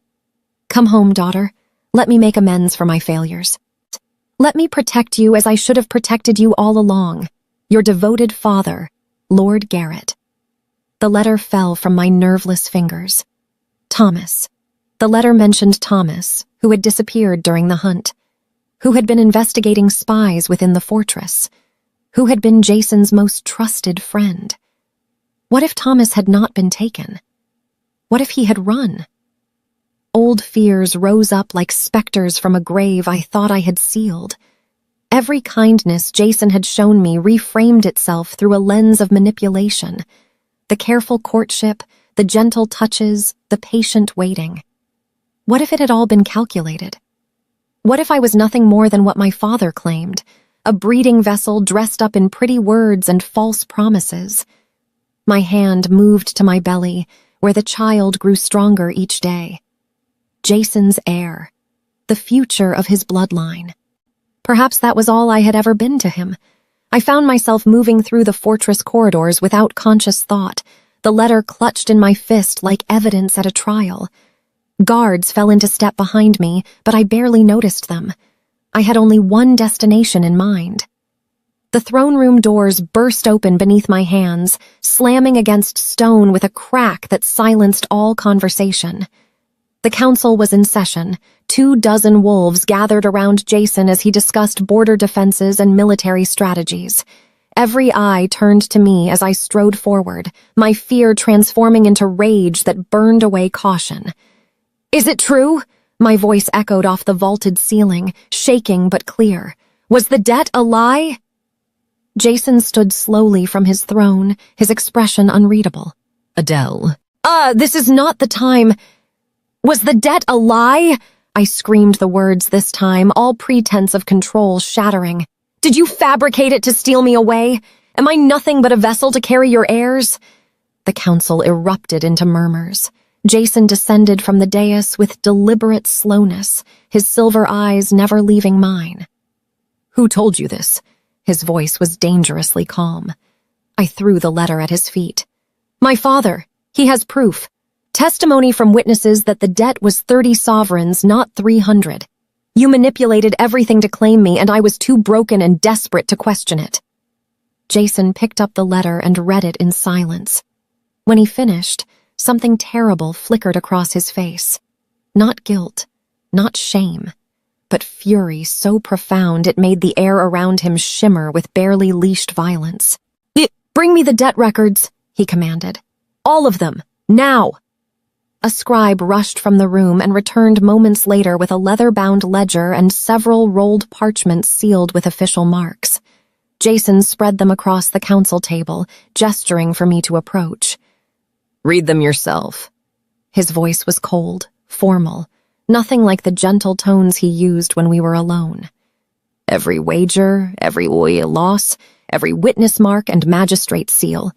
Come home, daughter. Let me make amends for my failures. Let me protect you as I should have protected you all along. Your devoted father, Lord Garrett. The letter fell from my nerveless fingers. Thomas. The letter mentioned Thomas, who had disappeared during the hunt, who had been investigating spies within the fortress, who had been Jason's most trusted friend. What if Thomas had not been taken? What if he had run? Old fears rose up like specters from a grave I thought I had sealed. Every kindness Jason had shown me reframed itself through a lens of manipulation. The careful courtship, the gentle touches, the patient waiting. What if it had all been calculated? What if I was nothing more than what my father claimed, a breeding vessel dressed up in pretty words and false promises? My hand moved to my belly, where the child grew stronger each day. Jason's heir, the future of his bloodline. Perhaps that was all I had ever been to him. I found myself moving through the fortress corridors without conscious thought, the letter clutched in my fist like evidence at a trial. Guards fell into step behind me, but I barely noticed them. I had only one destination in mind. The throne room doors burst open beneath my hands, slamming against stone with a crack that silenced all conversation. The council was in session. 24 wolves gathered around Jason as he discussed border defenses and military strategies. Every eye turned to me as I strode forward, my fear transforming into rage that burned away caution. "Is it true?" My voice echoed off the vaulted ceiling, shaking but clear. "Was the debt a lie?" Jason stood slowly from his throne, his expression unreadable. Adele. This is not the time. "Was the debt a lie?" I screamed the words this time, all pretense of control shattering. "Did you fabricate it to steal me away? Am I nothing but a vessel to carry your heirs?" The council erupted into murmurs. Jason descended from the dais with deliberate slowness, his silver eyes never leaving mine. "Who told you this?" His voice was dangerously calm. I threw the letter at his feet. "My father. He has proof. Testimony from witnesses that the debt was 30 sovereigns, not 300. You manipulated everything to claim me, and I was too broken and desperate to question it." Jason picked up the letter and read it in silence. When he finished, something terrible flickered across his face. Not guilt, not shame, but fury so profound it made the air around him shimmer with barely leashed violence. "Bring me the debt records," he commanded. "All of them, now." A scribe rushed from the room and returned moments later with a leather-bound ledger and several rolled parchments sealed with official marks. Jason spread them across the council table, gesturing for me to approach. "Read them yourself." His voice was cold, formal, nothing like the gentle tones he used when we were alone. "Every wager, every loss, every witness mark and magistrate seal.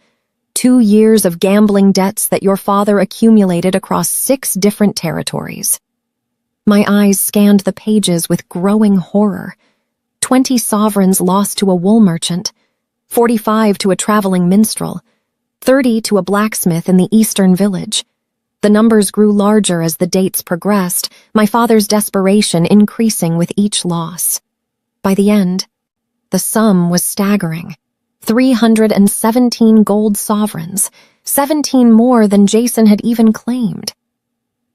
2 years of gambling debts that your father accumulated across 6 different territories." My eyes scanned the pages with growing horror. 20 sovereigns lost to a wool merchant, 45 to a traveling minstrel, 30 to a blacksmith in the eastern village. The numbers grew larger as the dates progressed, my father's desperation increasing with each loss. By the end, the sum was staggering. 317 gold sovereigns, 17 more than Jason had even claimed.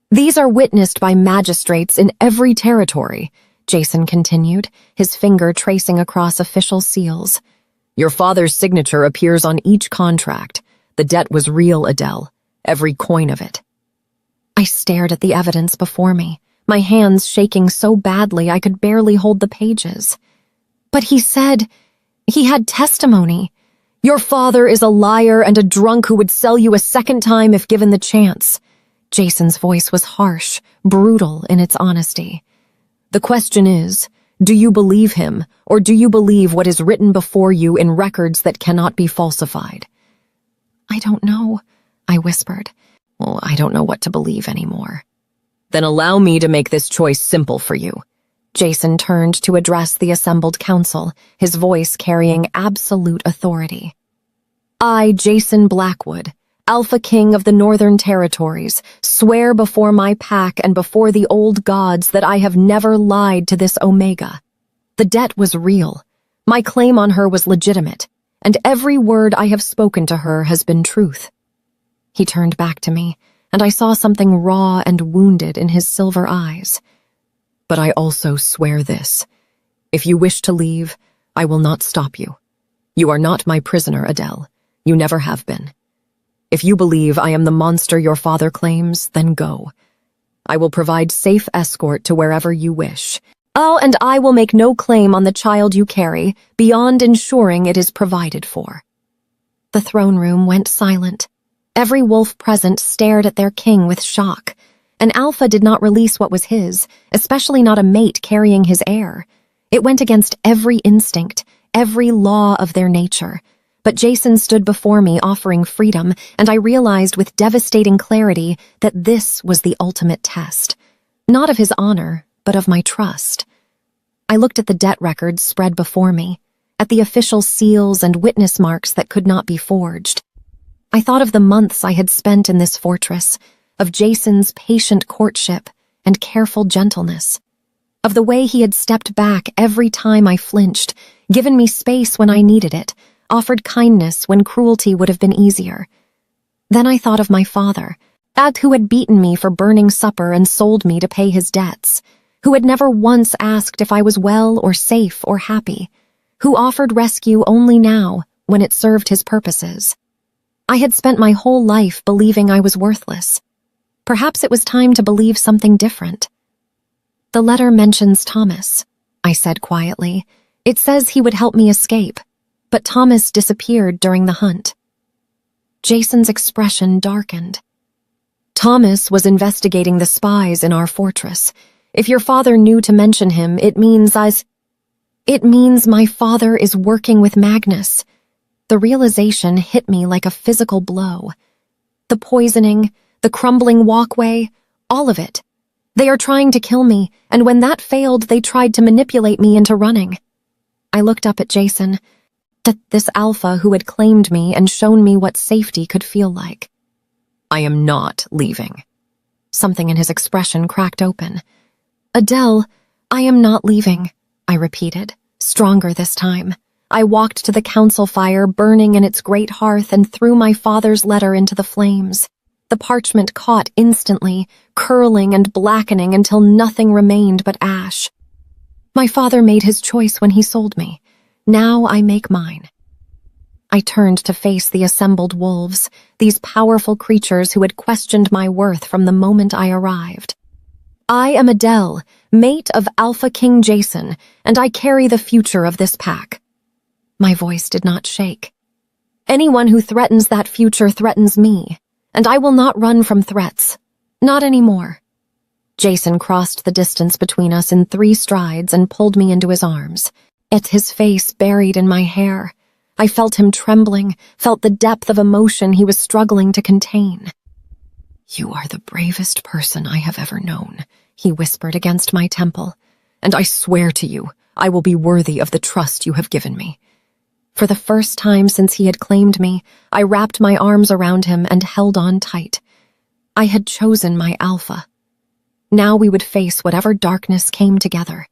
"These are witnessed by magistrates in every territory," Jason continued, his finger tracing across official seals. "Your father's signature appears on each contract. The debt was real, Adele. Every coin of it." I stared at the evidence before me, my hands shaking so badly I could barely hold the pages. "But he said he had testimony. Your father is a liar and a drunk who would sell you a second time if given the chance." Jason's voice was harsh, brutal in its honesty. "The question is, do you believe him, or do you believe what is written before you in records that cannot be falsified?" "I don't know," I whispered. "Well, I don't know what to believe anymore." "Then allow me to make this choice simple for you." Jason turned to address the assembled council, his voice carrying absolute authority. "I, Jason Blackwood, Alpha King of the Northern Territories, swear before my pack and before the old gods that I have never lied to this Omega. The debt was real. My claim on her was legitimate, and every word I have spoken to her has been truth." He turned back to me, and I saw something raw and wounded in his silver eyes. "But I also swear this. If you wish to leave, I will not stop you. You are not my prisoner, Adele. You never have been. If you believe I am the monster your father claims, then go. I will provide safe escort to wherever you wish. Oh, and I will make no claim on the child you carry, beyond ensuring it is provided for." The throne room went silent. Every wolf present stared at their king with shock. An alpha did not release what was his, especially not a mate carrying his heir. It went against every instinct, every law of their nature. But Jason stood before me offering freedom, and I realized with devastating clarity that this was the ultimate test. Not of his honor, but of my trust. I looked at the debt records spread before me, at the official seals and witness marks that could not be forged. I thought of the months I had spent in this fortress, of Jason's patient courtship and careful gentleness, of the way he had stepped back every time I flinched, given me space when I needed it, offered kindness when cruelty would have been easier. Then I thought of my father, that who had beaten me for burning supper and sold me to pay his debts, who had never once asked if I was well or safe or happy, who offered rescue only now when it served his purposes. I had spent my whole life believing I was worthless. Perhaps it was time to believe something different. "The letter mentions Thomas," I said quietly. "It says he would help me escape, but Thomas disappeared during the hunt." Jason's expression darkened. "Thomas was investigating the spies in our fortress. If your father knew to mention him, it means my father is working with Magnus." The realization hit me like a physical blow. The poisoning, the crumbling walkway, all of it. They are trying to kill me, and when that failed, they tried to manipulate me into running. I looked up at Jason, this alpha who had claimed me and shown me what safety could feel like. I am not leaving. Something in his expression cracked open. "Adele, I am not leaving," I repeated, stronger this time. I walked to the council fire burning in its great hearth and threw my father's letter into the flames. The parchment caught instantly, curling and blackening until nothing remained but ash. My father made his choice when he sold me. Now I make mine. I turned to face the assembled wolves, these powerful creatures who had questioned my worth from the moment I arrived. "I am Adele, mate of Alpha King Jason, and I carry the future of this pack." My voice did not shake. "Anyone who threatens that future threatens me, and I will not run from threats. Not anymore." Jason crossed the distance between us in 3 strides and pulled me into his arms. His face buried in my hair. I felt him trembling, felt the depth of emotion he was struggling to contain. "You are the bravest person I have ever known," he whispered against my temple, "and I swear to you, I will be worthy of the trust you have given me." For the first time since he had claimed me, I wrapped my arms around him and held on tight. I had chosen my alpha. Now we would face whatever darkness came together.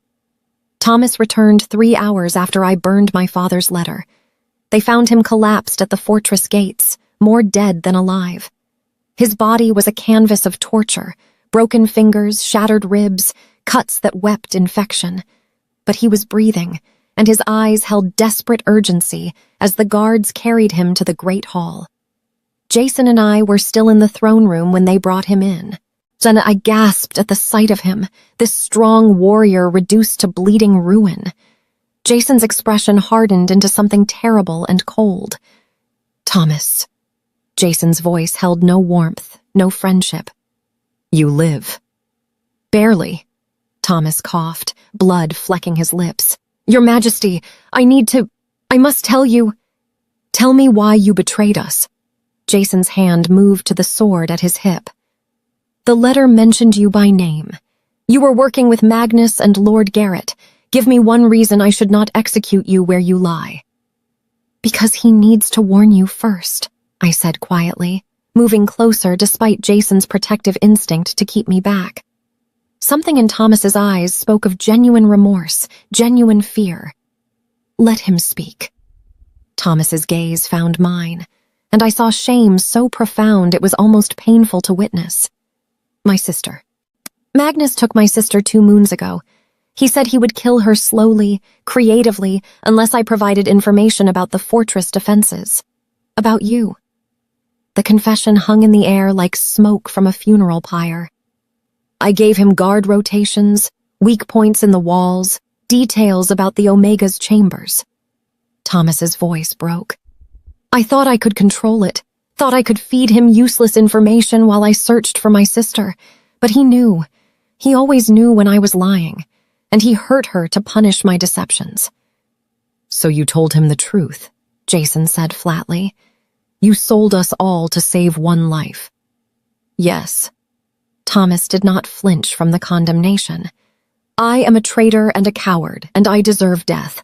Thomas returned 3 hours after I burned my father's letter. They found him collapsed at the fortress gates, more dead than alive. His body was a canvas of torture, broken fingers, shattered ribs, cuts that wept infection. But he was breathing, and his eyes held desperate urgency as the guards carried him to the great hall. Jason and I were still in the throne room when they brought him in. Then I gasped at the sight of him, this strong warrior reduced to bleeding ruin. Jason's expression hardened into something terrible and cold. "Thomas." Jason's voice held no warmth, no friendship. "You live." "Barely." Thomas coughed, blood flecking his lips. "Your Majesty, I must tell you." "Tell me why you betrayed us." Jason's hand moved to the sword at his hip. "The letter mentioned you by name. You were working with Magnus and Lord Garrett. Give me one reason I should not execute you where you lie." "Because he needs to warn you first," I said quietly, moving closer despite Jason's protective instinct to keep me back. Something in Thomas's eyes spoke of genuine remorse, genuine fear. "Let him speak." Thomas's gaze found mine, and I saw shame so profound it was almost painful to witness. "My sister. Magnus took my sister 2 moons ago. He said he would kill her slowly, creatively, unless I provided information about the fortress defenses. About you." The confession hung in the air like smoke from a funeral pyre. I gave him guard rotations, weak points in the walls, details about the Omega's chambers. Thomas's voice broke. I thought I could control it, thought I could feed him useless information while I searched for my sister, but he knew. He always knew when I was lying, and he hurt her to punish my deceptions. So you told him the truth, Jason said flatly. You sold us all to save one life. Yes. Thomas did not flinch from the condemnation. I am a traitor and a coward, and I deserve death.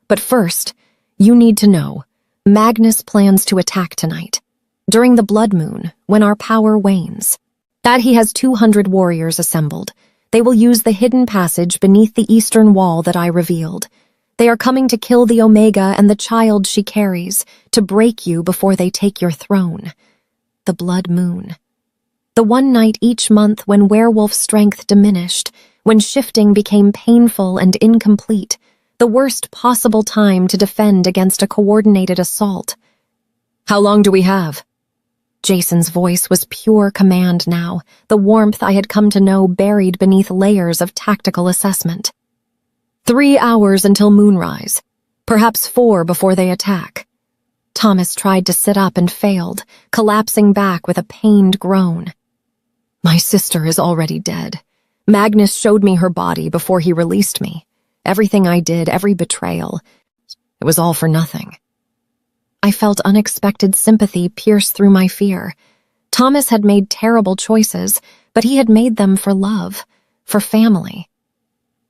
But first, you need to know, Magnus plans to attack tonight, during the blood moon, when our power wanes. That he has 200 warriors assembled. They will use the hidden passage beneath the eastern wall that I revealed. They are coming to kill the Omega and the child she carries, to break you before they take your throne. The blood moon. The one night each month when werewolf strength diminished, when shifting became painful and incomplete, the worst possible time to defend against a coordinated assault. How long do we have? Jason's voice was pure command now, the warmth I had come to know buried beneath layers of tactical assessment. 3 hours until moonrise, perhaps 4 before they attack. Thomas tried to sit up and failed, collapsing back with a pained groan. My sister is already dead. Magnus showed me her body before he released me. Everything I did, every betrayal, it was all for nothing. I felt unexpected sympathy pierce through my fear. Thomas had made terrible choices, but he had made them for love, for family.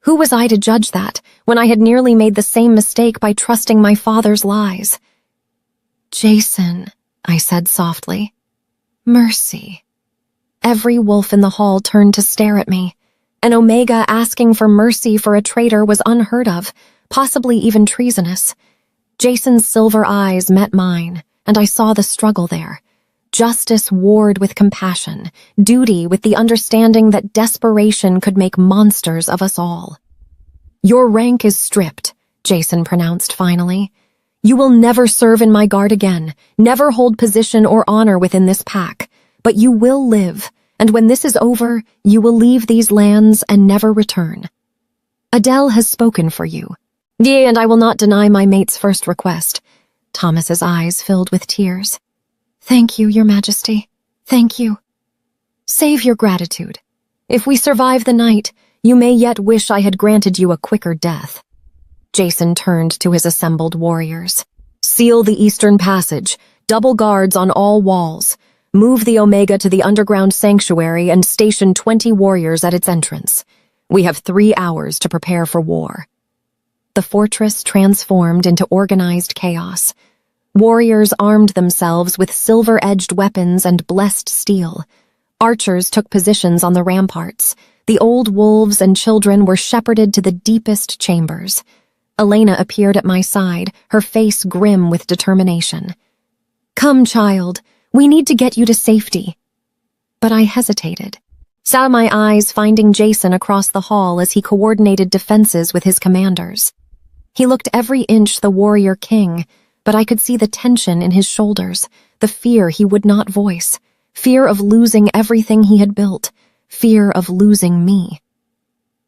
Who was I to judge that, when I had nearly made the same mistake by trusting my father's lies? Jason, I said softly. Mercy. Every wolf in the hall turned to stare at me. An Omega asking for mercy for a traitor was unheard of, possibly even treasonous. Jason's silver eyes met mine, and I saw the struggle there. Justice warred with compassion, duty with the understanding that desperation could make monsters of us all. Your rank is stripped, Jason pronounced finally. You will never serve in my guard again, never hold position or honor within this pack, but you will live, and when this is over, you will leave these lands and never return. Adele has spoken for you. Yea, and I will not deny my mate's first request. Thomas's eyes filled with tears. Thank you, Your Majesty. Thank you. Save your gratitude. If we survive the night, you may yet wish I had granted you a quicker death. Jason turned to his assembled warriors. Seal the eastern passage, double guards on all walls. Move the Omega to the underground sanctuary and station 20 warriors at its entrance. We have 3 hours to prepare for war. The fortress transformed into organized chaos. Warriors armed themselves with silver-edged weapons and blessed steel. Archers took positions on the ramparts. The old wolves and children were shepherded to the deepest chambers. Elena appeared at my side, her face grim with determination. Come, child. We need to get you to safety. But I hesitated. Saw my eyes finding Jason across the hall as he coordinated defenses with his commanders. He looked every inch the warrior king, but I could see the tension in his shoulders, the fear he would not voice, fear of losing everything he had built, fear of losing me.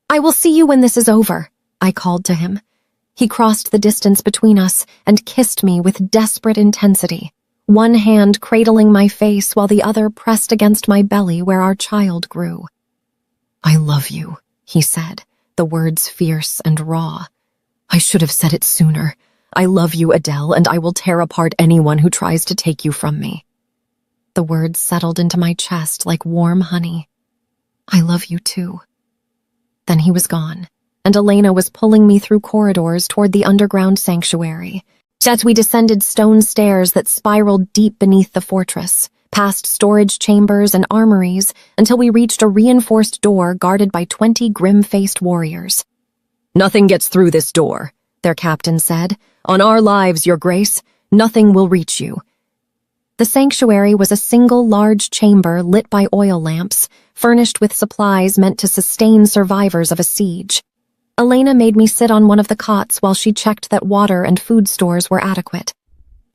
I will see you when this is over, I called to him. He crossed the distance between us and kissed me with desperate intensity, one hand cradling my face while the other pressed against my belly where our child grew. I love you, he said, the words fierce and raw. I should have said it sooner. I love you, Adele, and I will tear apart anyone who tries to take you from me. The words settled into my chest like warm honey. I love you too. Then he was gone, and Elena was pulling me through corridors toward the underground sanctuary. As we descended stone stairs that spiraled deep beneath the fortress, past storage chambers and armories, until we reached a reinforced door guarded by 20 grim-faced warriors. Nothing gets through this door, their captain said. On our lives, Your Grace, nothing will reach you. The sanctuary was a single large chamber lit by oil lamps, furnished with supplies meant to sustain survivors of a siege. Elena made me sit on one of the cots while she checked that water and food stores were adequate.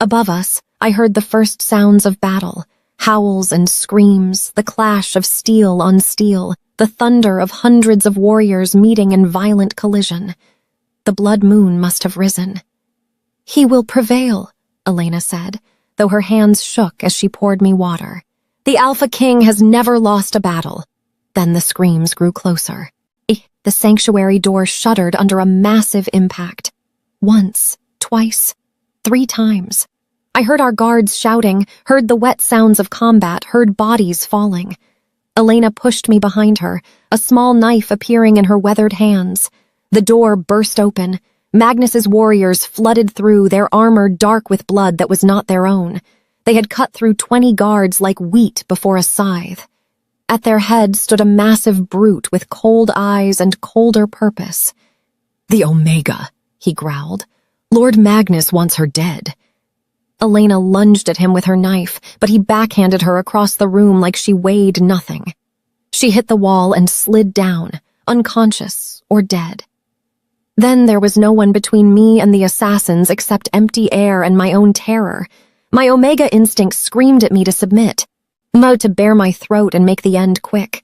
Above us, I heard the first sounds of battle, howls and screams, the clash of steel on steel, the thunder of hundreds of warriors meeting in violent collision. The blood moon must have risen. "He will prevail," Elena said, though her hands shook as she poured me water. "The Alpha King has never lost a battle." Then the screams grew closer. The sanctuary door shuddered under a massive impact. Once, twice, 3 times. I heard our guards shouting, heard the wet sounds of combat, heard bodies falling. Elena pushed me behind her, a small knife appearing in her weathered hands. The door burst open. Magnus's warriors flooded through, their armor dark with blood that was not their own. They had cut through 20 guards like wheat before a scythe. At their head stood a massive brute with cold eyes and colder purpose. "The Omega," he growled. "Lord Magnus wants her dead." Elena lunged at him with her knife, but he backhanded her across the room like she weighed nothing. She hit the wall and slid down, unconscious or dead. Then there was no one between me and the assassins except empty air and my own terror. My Omega instinct screamed at me to submit, to bare my throat and make the end quick,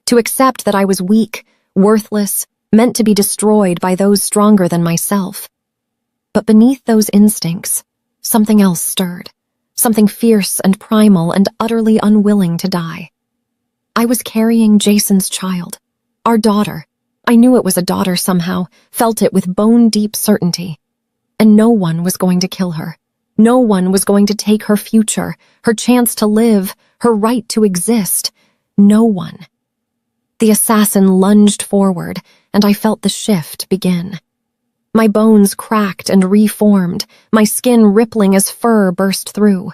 to accept that I was weak, worthless, meant to be destroyed by those stronger than myself. But beneath those instincts, something else stirred, something fierce and primal and utterly unwilling to die. I was carrying Jason's child, our daughter. I knew it was a daughter somehow, felt it with bone-deep certainty. And no one was going to kill her. No one was going to take her future, her chance to live, her right to exist. No one. The assassin lunged forward, and I felt the shift begin. My bones cracked and reformed, my skin rippling as fur burst through.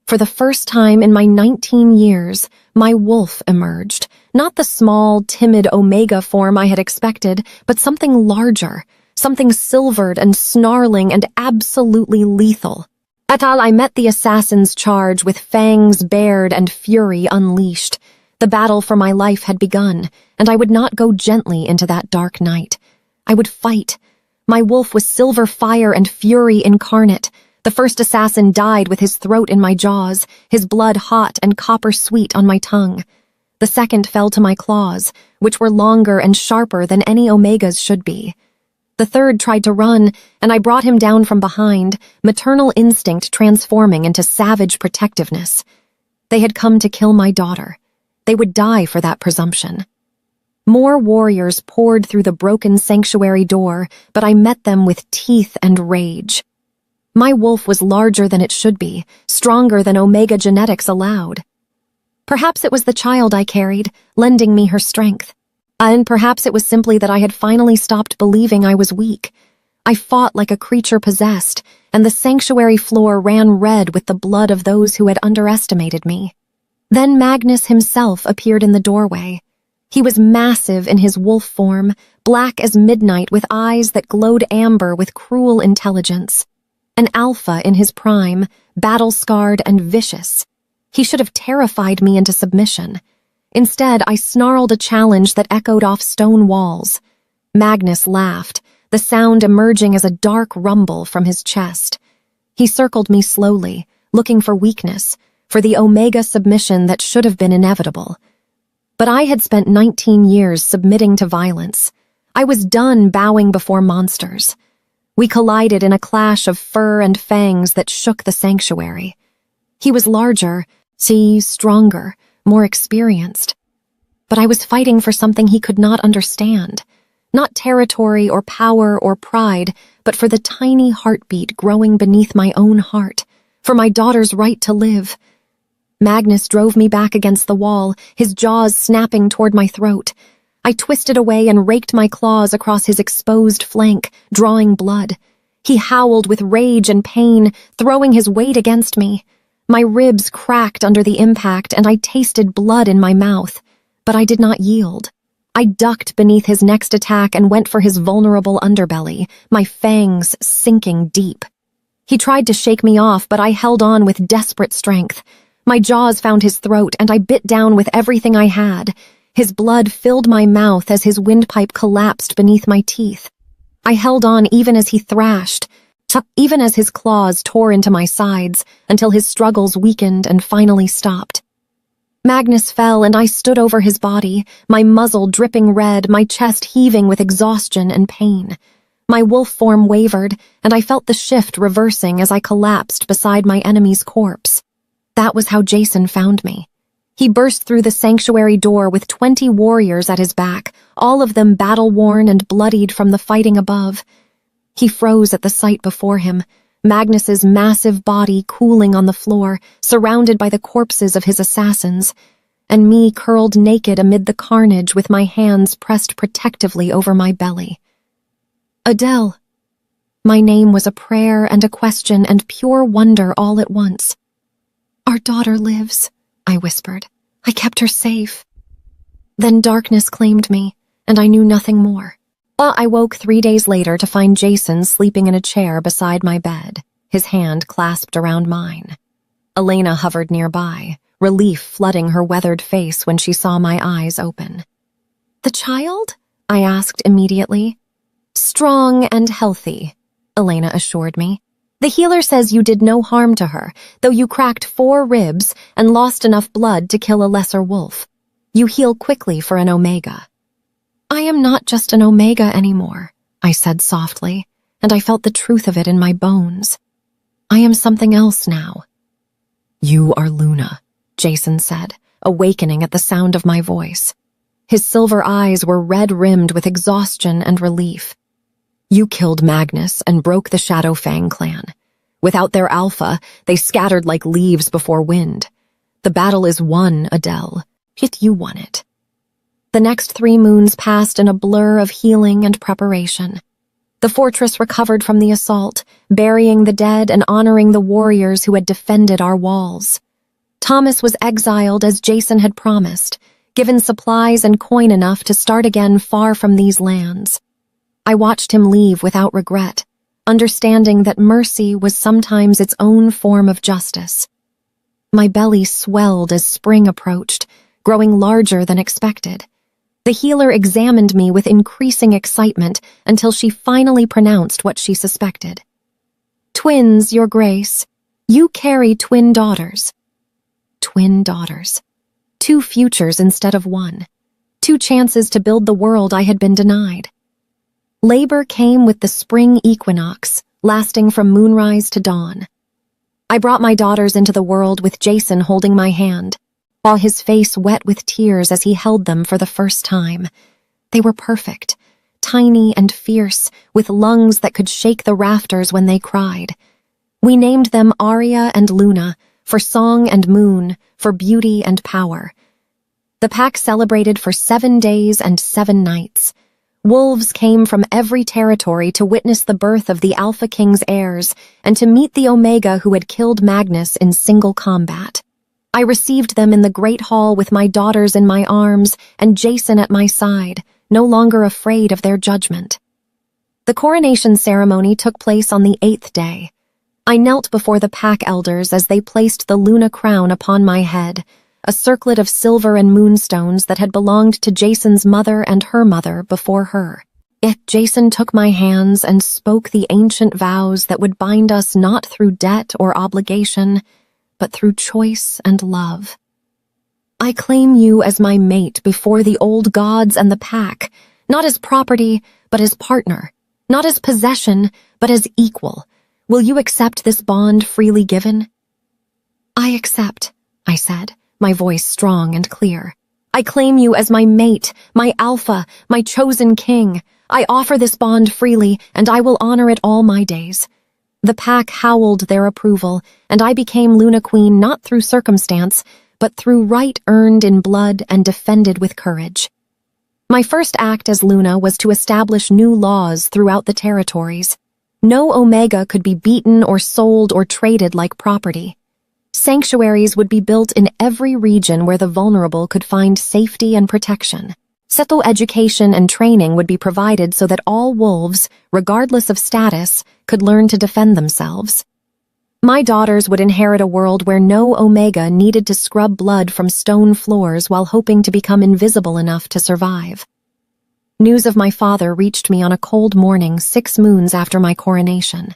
For the first time in my 19 years, my wolf emerged, not the small, timid Omega form I had expected, but something larger, something silvered and snarling and absolutely lethal. I met the assassin's charge with fangs bared and fury unleashed. The battle for my life had begun, and I would not go gently into that dark night. I would fight. My wolf was silver fire and fury incarnate. The first assassin died with his throat in my jaws, his blood hot and copper sweet on my tongue. The second fell to my claws, which were longer and sharper than any Omega's should be. The third tried to run, and I brought him down from behind, maternal instinct transforming into savage protectiveness. They had come to kill my daughter. They would die for that presumption. More warriors poured through the broken sanctuary door, but I met them with teeth and rage. My wolf was larger than it should be, stronger than Omega genetics allowed. Perhaps it was the child I carried, lending me her strength. And perhaps it was simply that I had finally stopped believing I was weak. I fought like a creature possessed, and the sanctuary floor ran red with the blood of those who had underestimated me. Then Magnus himself appeared in the doorway. He was massive in his wolf form, black as midnight with eyes that glowed amber with cruel intelligence. An alpha in his prime, battle-scarred and vicious. He should have terrified me into submission. Instead, I snarled a challenge that echoed off stone walls. Magnus laughed, the sound emerging as a dark rumble from his chest. He circled me slowly, looking for weakness, for the Omega submission that should have been inevitable. But I had spent 19 years submitting to violence. I was done bowing before monsters. We collided in a clash of fur and fangs that shook the sanctuary. He was larger, stronger, more experienced. But I was fighting for something he could not understand. Not territory or power or pride, but for the tiny heartbeat growing beneath my own heart, for my daughter's right to live. Magnus drove me back against the wall, his jaws snapping toward my throat. I twisted away and raked my claws across his exposed flank, drawing blood. He howled with rage and pain, throwing his weight against me. My ribs cracked under the impact, and I tasted blood in my mouth. But I did not yield. I ducked beneath his next attack and went for his vulnerable underbelly, my fangs sinking deep. He tried to shake me off, but I held on with desperate strength. My jaws found his throat, and I bit down with everything I had. His blood filled my mouth as his windpipe collapsed beneath my teeth. I held on even as he thrashed, even as his claws tore into my sides, until his struggles weakened and finally stopped. Magnus fell, and I stood over his body, my muzzle dripping red, my chest heaving with exhaustion and pain. My wolf form wavered, and I felt the shift reversing as I collapsed beside my enemy's corpse. That was how Jason found me. He burst through the sanctuary door with 20 warriors at his back, all of them battle-worn and bloodied from the fighting above. He froze at the sight before him, Magnus's massive body cooling on the floor, surrounded by the corpses of his assassins, and me curled naked amid the carnage with my hands pressed protectively over my belly. Adele. My name was a prayer and a question and pure wonder all at once. Our daughter lives, I whispered. I kept her safe. Then darkness claimed me, and I knew nothing more. I woke 3 days later to find Jason sleeping in a chair beside my bed, his hand clasped around mine. Elena hovered nearby, relief flooding her weathered face when she saw my eyes open. The child? I asked immediately. Strong and healthy, Elena assured me. The healer says you did no harm to her, though you cracked 4 ribs and lost enough blood to kill a lesser wolf. You heal quickly for an Omega. I am not just an Omega anymore, I said softly, and I felt the truth of it in my bones. I am something else now. You are Luna, Jason said, awakening at the sound of my voice. His silver eyes were red-rimmed with exhaustion and relief. You killed Magnus and broke the Shadowfang clan. Without their alpha, they scattered like leaves before wind. The battle is won, Adele. Yet you won it. The next 3 moons passed in a blur of healing and preparation. The fortress recovered from the assault, burying the dead and honoring the warriors who had defended our walls. Thomas was exiled as Jason had promised, given supplies and coin enough to start again far from these lands. I watched him leave without regret, understanding that mercy was sometimes its own form of justice. My belly swelled as spring approached, growing larger than expected. The healer examined me with increasing excitement until she finally pronounced what she suspected. Twins, Your Grace. You carry twin daughters. Twin daughters. 2 futures instead of 1. 2 chances to build the world I had been denied. Labor came with the spring equinox, lasting from moonrise to dawn. I brought my daughters into the world with Jason holding my hand, while his face wet with tears as he held them for the first time. They were perfect, tiny and fierce, with lungs that could shake the rafters when they cried. We named them Aria and Luna, for song and moon, for beauty and power. The pack celebrated for 7 days and 7 nights. Wolves came from every territory to witness the birth of the Alpha King's heirs and to meet the Omega who had killed Magnus in single combat. I received them in the great hall with my daughters in my arms and Jason at my side, no longer afraid of their judgment. The coronation ceremony took place on the 8th day. I knelt before the pack elders as they placed the Luna crown upon my head, a circlet of silver and moonstones that had belonged to Jason's mother and her mother before her. Yet Jason took my hands and spoke the ancient vows that would bind us not through debt or obligation, but through choice and love. I claim you as my mate before the old gods and the pack, not as property, but as partner, not as possession, but as equal. Will you accept this bond freely given? I accept, I said, my voice strong and clear. I claim you as my mate, my alpha, my chosen king. I offer this bond freely, and I will honor it all my days. The pack howled their approval, and I became Luna Queen not through circumstance, but through right earned in blood and defended with courage. My first act as Luna was to establish new laws throughout the territories. No Omega could be beaten or sold or traded like property. Sanctuaries would be built in every region where the vulnerable could find safety and protection. Settler education and training would be provided so that all wolves, regardless of status, could learn to defend themselves. My daughters would inherit a world where no Omega needed to scrub blood from stone floors while hoping to become invisible enough to survive. News of my father reached me on a cold morning 6 moons after my coronation.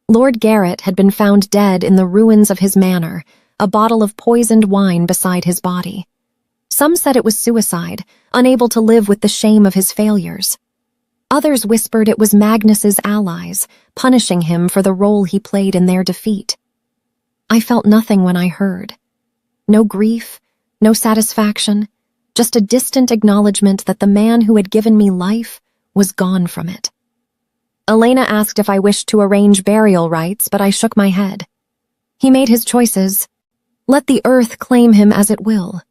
Lord Garrett had been found dead in the ruins of his manor, a bottle of poisoned wine beside his body. Some said it was suicide, unable to live with the shame of his failures. Others whispered it was Magnus's allies, punishing him for the role he played in their defeat. I felt nothing when I heard. No grief, no satisfaction, just a distant acknowledgement that the man who had given me life was gone from it. Elena asked if I wished to arrange burial rites, but I shook my head. He made his choices. Let the earth claim him as it will.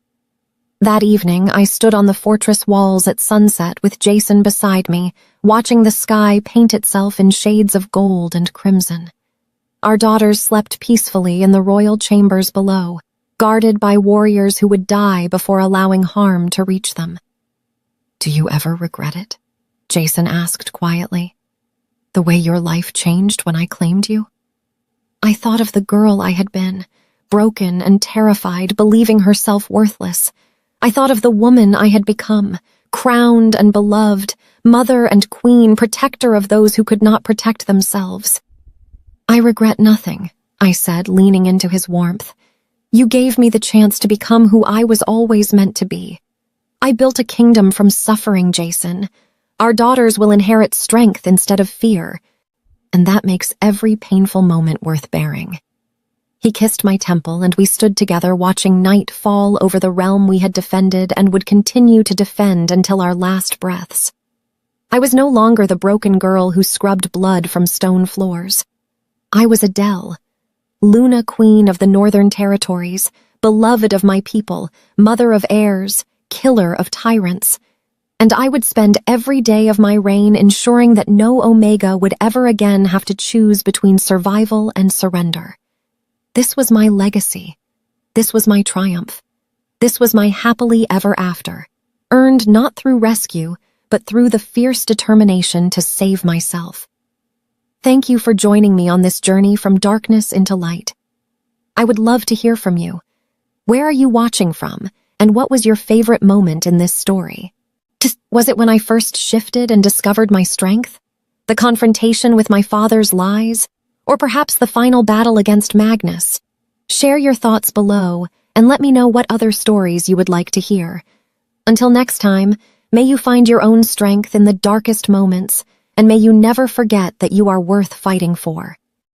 That evening, I stood on the fortress walls at sunset with Jason beside me, watching the sky paint itself in shades of gold and crimson. Our daughters slept peacefully in the royal chambers below, guarded by warriors who would die before allowing harm to reach them. "Do you ever regret it?" Jason asked quietly. "The way your life changed when I claimed you?" I thought of the girl I had been, broken and terrified, believing herself worthless. I thought of the woman I had become, crowned and beloved, mother and queen, protector of those who could not protect themselves. "I regret nothing," I said, leaning into his warmth. "You gave me the chance to become who I was always meant to be. I built a kingdom from suffering, Jason. Our daughters will inherit strength instead of fear, and that makes every painful moment worth bearing." He kissed my temple, and we stood together watching night fall over the realm we had defended and would continue to defend until our last breaths. I was no longer the broken girl who scrubbed blood from stone floors. I was Adele, Luna, Queen of the Northern Territories, beloved of my people, mother of heirs, killer of tyrants, and I would spend every day of my reign ensuring that no Omega would ever again have to choose between survival and surrender. This was my legacy. This was my triumph. This was my happily ever after, earned not through rescue, but through the fierce determination to save myself. Thank you for joining me on this journey from darkness into light. I would love to hear from you. Where are you watching from, and what was your favorite moment in this story? Was it when I first shifted and discovered my strength? The confrontation with my father's lies? Or perhaps the final battle against Magnus? Share your thoughts below and let me know what other stories you would like to hear. Until next time, may you find your own strength in the darkest moments, and may you never forget that you are worth fighting for.